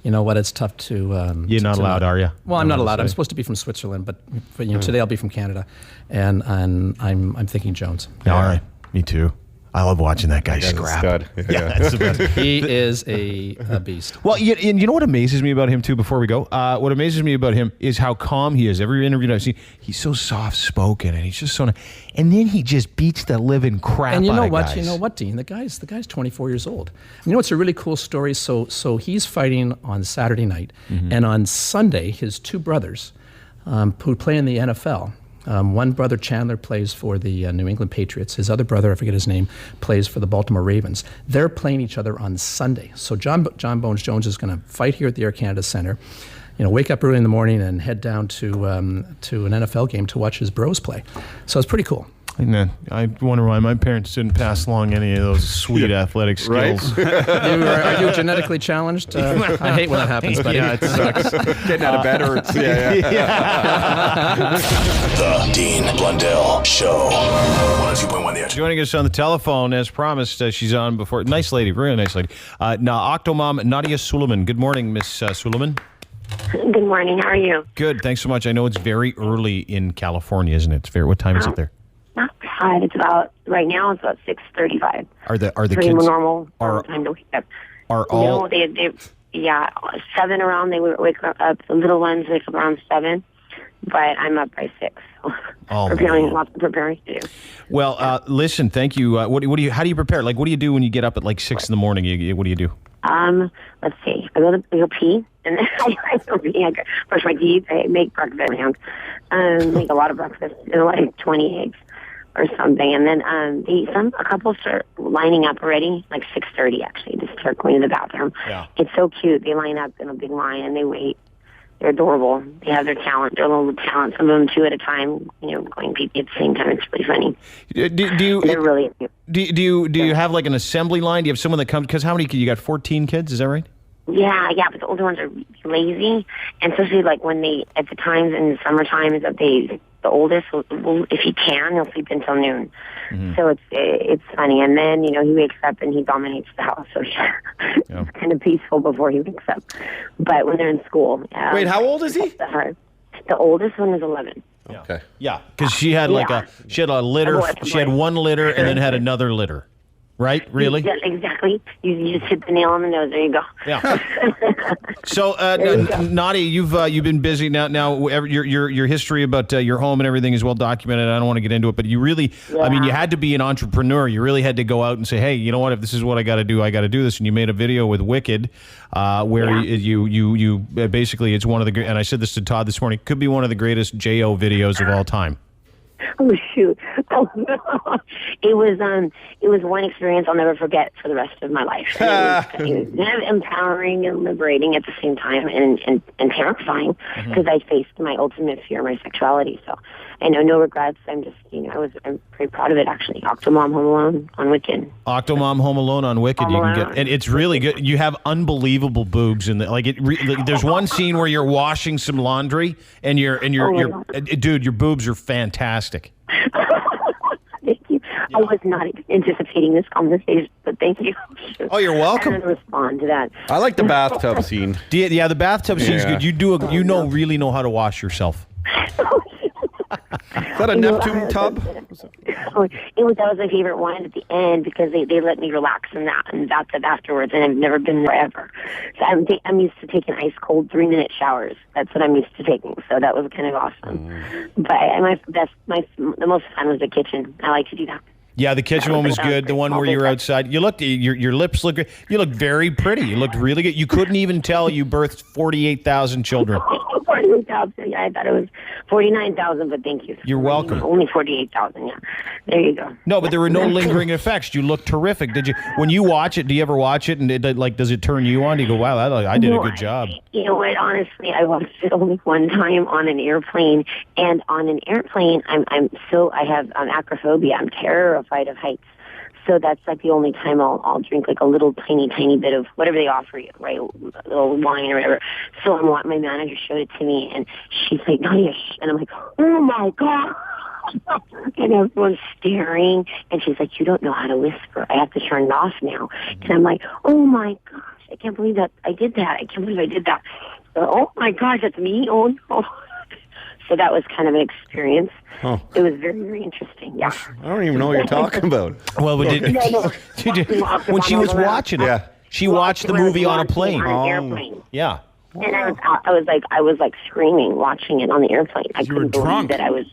You know what? It's tough to. You're not allowed, are you? Well, I'm not allowed. I'm supposed to be from Switzerland, but today I'll be from Canada, and I'm thinking Jones. All right, me too. I love watching that guy scrap. Yeah, that's the best. He is a beast. Well, and you know what amazes me about him, too, before we go? What amazes me about him is how calm he is. Every interview I've seen, he's so soft-spoken, and he's just so... And then he just beats the living crap And you out know of what? guys. You know what, Dean? The guy's 24 years old. You know, it's a really cool story. So he's fighting on Saturday night, and on Sunday, his two brothers, who play in the NFL... one brother, Chandler, plays for the New England Patriots. His other brother, I forget his name, plays for the Baltimore Ravens. They're playing each other on Sunday. So John Bones Jones is going to fight here at the Air Canada Centre, wake up early in the morning and head down to an NFL game to watch his bros play. So it's pretty cool. I wonder why my parents didn't pass along any of those sweet athletic skills. Right? Are you genetically challenged? I hate when that happens, buddy. Yeah, it sucks. Getting out of bed hurts. The Dean Blundell Show. 102.1 The Edge. Joining us on the telephone, as promised, she's on before. Nice lady, really nice lady. Now, Octomom Nadya Suleman. Good morning, Miss Suleman. Good morning. How are you? Good. Thanks so much. I know it's very early in California, isn't it? What time is it there? Not bad. It's about right now. It's about 6:35. Are the pretty kids normal are time to wake up? are all? No, they 7 around. They wake up. The little ones wake up around 7, but I'm up by 6. Oh, preparing to do. Well, listen. Thank you. What do you? How do you prepare? Like, what do you do when you get up at like 6 in the morning? What do you do? Let's see. I go pee, and then I go pee. I brush my teeth. I make breakfast. Make a lot of breakfast, like 20 eggs or something, and then a couple start lining up already, like 6:30 actually, to start going to the bathroom. Yeah. It's so cute. They line up in a big line and they wait. They're adorable. They have their talent, their little talent. Some of them 2 at a time, going pee at the same time. It's really funny. Do you? They're really cute. Do you have like an assembly line? Do you have someone that comes? Because how many? You got 14 kids? Is that right? Yeah, but the older ones are lazy, and especially like when they, at the times in the summertime, is that the oldest will, if he can, he'll sleep until noon. So it's funny, and then he wakes up and he dominates the house. So it's kind of peaceful before he wakes up. But when they're in school, Wait, how old is he? The oldest one is 11. Okay. Yeah, because she had she had a litter. She had one litter and then had another litter. Right? Really? Yeah, exactly. You just hit the nail on the nose. There you go. Yeah. So, Nadia, you've been busy now. Now, your history about your home and everything is well documented. I don't want to get into it, but you really, I mean, you had to be an entrepreneur. You really had to go out and say, hey, you know what? If this is what I got to do, I got to do this. And you made a video with Wicked, where you basically, it's one of the, and I said this to Todd this morning, could be one of the greatest JO videos of all time. Oh shoot! Oh no! It was one experience I'll never forget for the rest of my life. It was empowering and liberating at the same time, and terrifying because I faced my ultimate fear, my sexuality. So I know no regrets. I'm pretty proud of it actually. Octomom Home Alone on Wicked. Octomom Home Alone on Wicked. You can get, and it's really good. You have unbelievable boobs in the there's one scene where you're washing some laundry and dude, your boobs are fantastic. Thank you. I was not anticipating this conversation, but thank you. Oh, you're welcome. I'm going to respond to that. I like the bathtub scene. Yeah, the bathtub scene's good. You really know how to wash yourself. Is that a Neptune tub? That was my favorite one at the end because they let me relax in that and bathtub afterwards, and I've never been there ever. So I'm used to taking ice cold 3-minute showers. That's what I'm used to taking. So that was kind of awesome. But the most fun was the kitchen. I like to do that. Yeah, the kitchen one was good. The one where you were outside. You looked, your lips look good. You looked very pretty. You looked really good. You couldn't even tell you birthed 48,000 children. 48,000. Yeah, I thought it was 49,000, but thank you. You're welcome. Only 48,000. Yeah, there you go. No, but there were no lingering effects. You look terrific. Did you? When you watch it, do you ever watch it and does it turn you on? Do you go, wow, I did a good job? You know what? Honestly, I watched it only one time on an airplane, and on an airplane, I have acrophobia. I'm terrified of heights. So that's like the only time I'll drink like a little tiny bit of whatever they offer you, right? A little wine or whatever. So my manager showed it to me, and she's like, Nadia, and I'm like, oh my God. And everyone's staring, and she's like, you don't know how to whisper. I have to turn it off now. And I'm like, oh my gosh, I can't believe that I did that. I can't believe I did that. Oh my gosh, that's me. Oh no. So that was kind of an experience. Oh. It was very, very interesting. Yeah. I don't even know what you're talking about. Well, but when she was watching it, she watched the movie on a plane. On an airplane. Yeah. And I was like screaming watching it on the airplane. I couldn't believe that I was.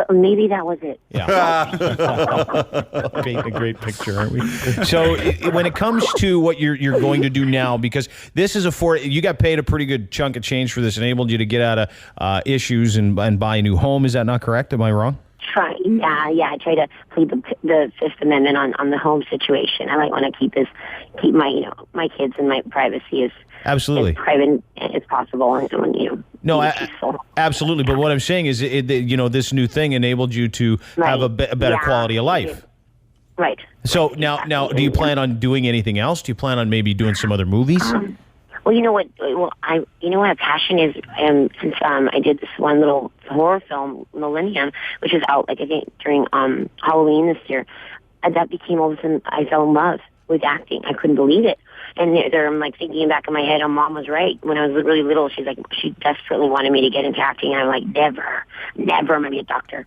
Maybe that was it. Yeah. a great picture, aren't we? So when it comes to what you're going to do now, because this is you got paid a pretty good chunk of change for this, enabled you to get out of issues and buy a new home. Is that not correct? Am I wrong? I try to plead the Fifth Amendment on the home situation. I might want to keep my kids and my privacy as private as possible, and absolutely. But what I'm saying is, this new thing enabled you to have a better quality of life. Right. So now, do you plan on doing anything else? Do you plan on maybe doing some other movies? Well, you know what? A passion is. Since I did this one little horror film, Millennium, which is out I think during Halloween this year, that became all of a sudden I fell in love with acting. I couldn't believe it, and I'm like thinking back in my head, Mom was right. When I was really little, she's like, she desperately wanted me to get into acting, and I'm like, never, I'm gonna be a doctor.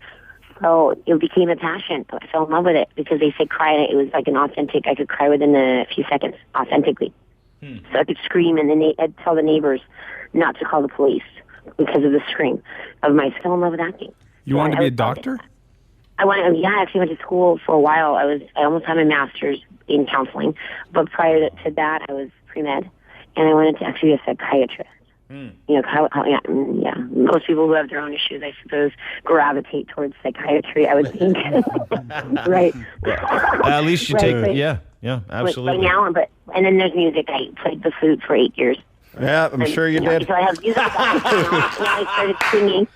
So it became a passion. I fell in love with it because they said cry. It was like an authentic. I could cry within a few seconds, authentically. So I could scream, and then I'd tell the neighbors not to call the police because of the scream of my fell in love with acting. You wanted to be a doctor? I actually went to school for a while. I almost had my master's in counseling, but prior to that, I was pre-med, and I wanted to actually be a psychiatrist. Most people who have their own issues, I suppose, gravitate towards psychiatry, I would think. Right. At least you take, absolutely. And then there's music. I played the flute for 8 years. Yeah, I'm sure you did. So I have music. I started singing,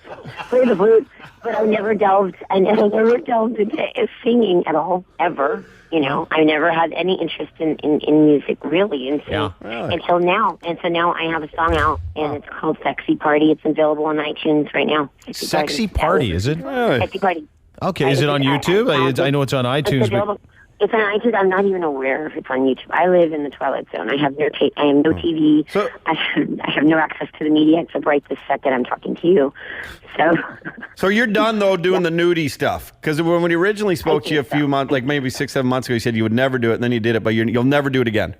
played the flute, but I never delved into singing at all, ever. I never had any interest in music, really, until now. And so now I have a song out, and it's called Sexy Party. It's available on iTunes right now. Sexy Party, is it? Sexy Party. Okay, is it on YouTube? I know it's on iTunes. It's on iTunes. I'm not even aware if it's on YouTube. I live in the Twilight Zone. I have no TV. I have no access to the media except right this second I'm talking to you. So you're done, though, doing the nudie stuff? Because when we originally spoke to you a few months, like maybe 6-7 months ago, you said you would never do it, and then you did it, but you'll never do it again.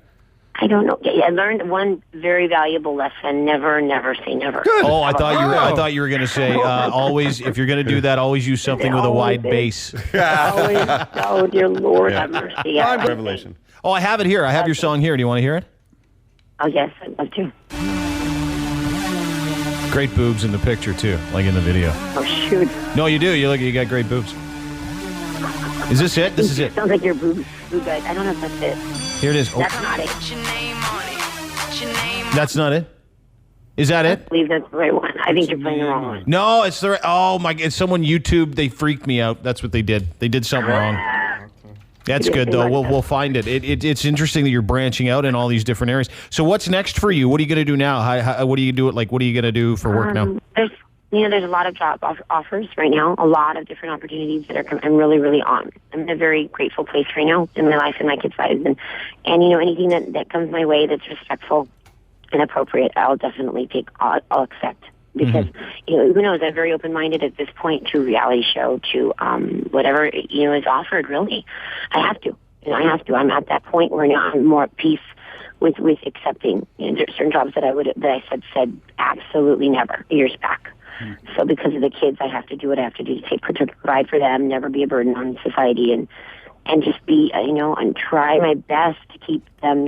I don't know. I learned one very valuable lesson: never say never. Good. Oh, I thought you were going to say always. If you're going to do that, always use something with a wide base. Oh, dear Lord, have mercy. Revelation. Oh, I have it here. I have your song here. Do you want to hear it? Oh, yes, I'd love to. Great boobs in the picture too, like in the video. Oh shoot! No, you do. You got great boobs. Is this it? This is it. Sounds like your boobs. Good. I don't know if that's it. Here it is. That's not it. That's not it? Is that it? I believe that's the right one. I think you're playing the wrong one. No, it's the right. Oh, my God. Someone YouTube, they freaked me out. That's what they did. They did something wrong. That's good, though. We'll find it. It's interesting that you're branching out in all these different areas. So what's next for you? What are you going to do now? What do you do? What are you going to do for work now? There's a lot of job offers right now, a lot of different opportunities that are coming. I'm really, really on. I'm in a very grateful place right now in my life and my kids' lives. And anything that comes my way that's respectful and appropriate, I'll definitely take, I'll accept. Because, who knows, I'm very open-minded at this point to reality show, to whatever, is offered, really. I have to. I'm at that point where now I'm more at peace with accepting certain jobs that I said absolutely never years back. So because of the kids, I have to do what I have to do to provide for them, never be a burden on society, and just be, and try my best to keep them,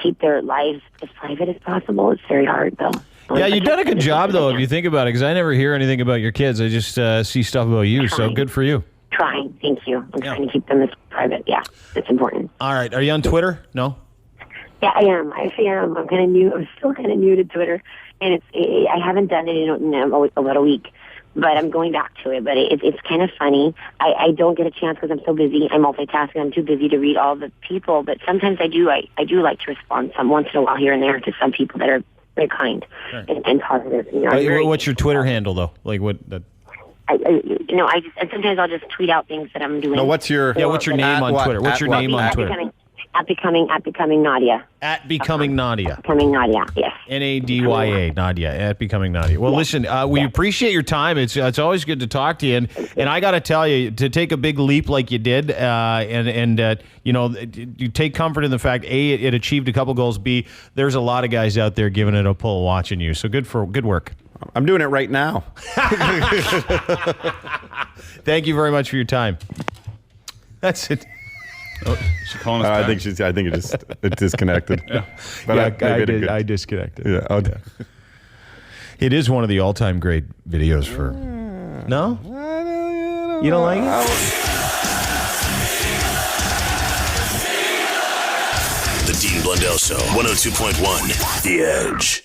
keep their lives as private as possible. It's very hard, though. Yeah, you've done a good job, though, if you think about it, because I never hear anything about your kids. I just see stuff about you, so good for you. Trying, thank you. I'm trying to keep them as private. Yeah, it's important. All right. Are you on Twitter? No? Yeah, I am. I actually am. I'm kind of new. I'm still kind of new to Twitter. And I haven't done it in about a week, but I'm going back to it. But it's kind of funny. I don't get a chance because I'm so busy. I'm multitasking. I'm too busy to read all the people. But sometimes I do like to respond once in a while here and there to some people that are very kind and positive. What's your Twitter handle though? Like what? And sometimes I'll just tweet out things that I'm doing. No, what's your name on Twitter? What's your name on Twitter? At becoming Nadya. At Becoming Nadya. Becoming Nadya, yes. Nadya, Nadya, at Becoming Nadya. Well, listen, we appreciate your time. It's always good to talk to you, and I got to tell you, to take a big leap like you did, and you take comfort in the fact it achieved a couple goals. B, there's a lot of guys out there giving it a pull, watching you. So good work. I'm doing it right now. Thank you very much for your time. That's it. Oh, she's calling us back. I think it disconnected. Yeah. But I disconnected. Yeah. Oh, yeah. It is one of the all-time great videos for. No? You don't like it? The Dean Blundell Show, 102.1 The Edge.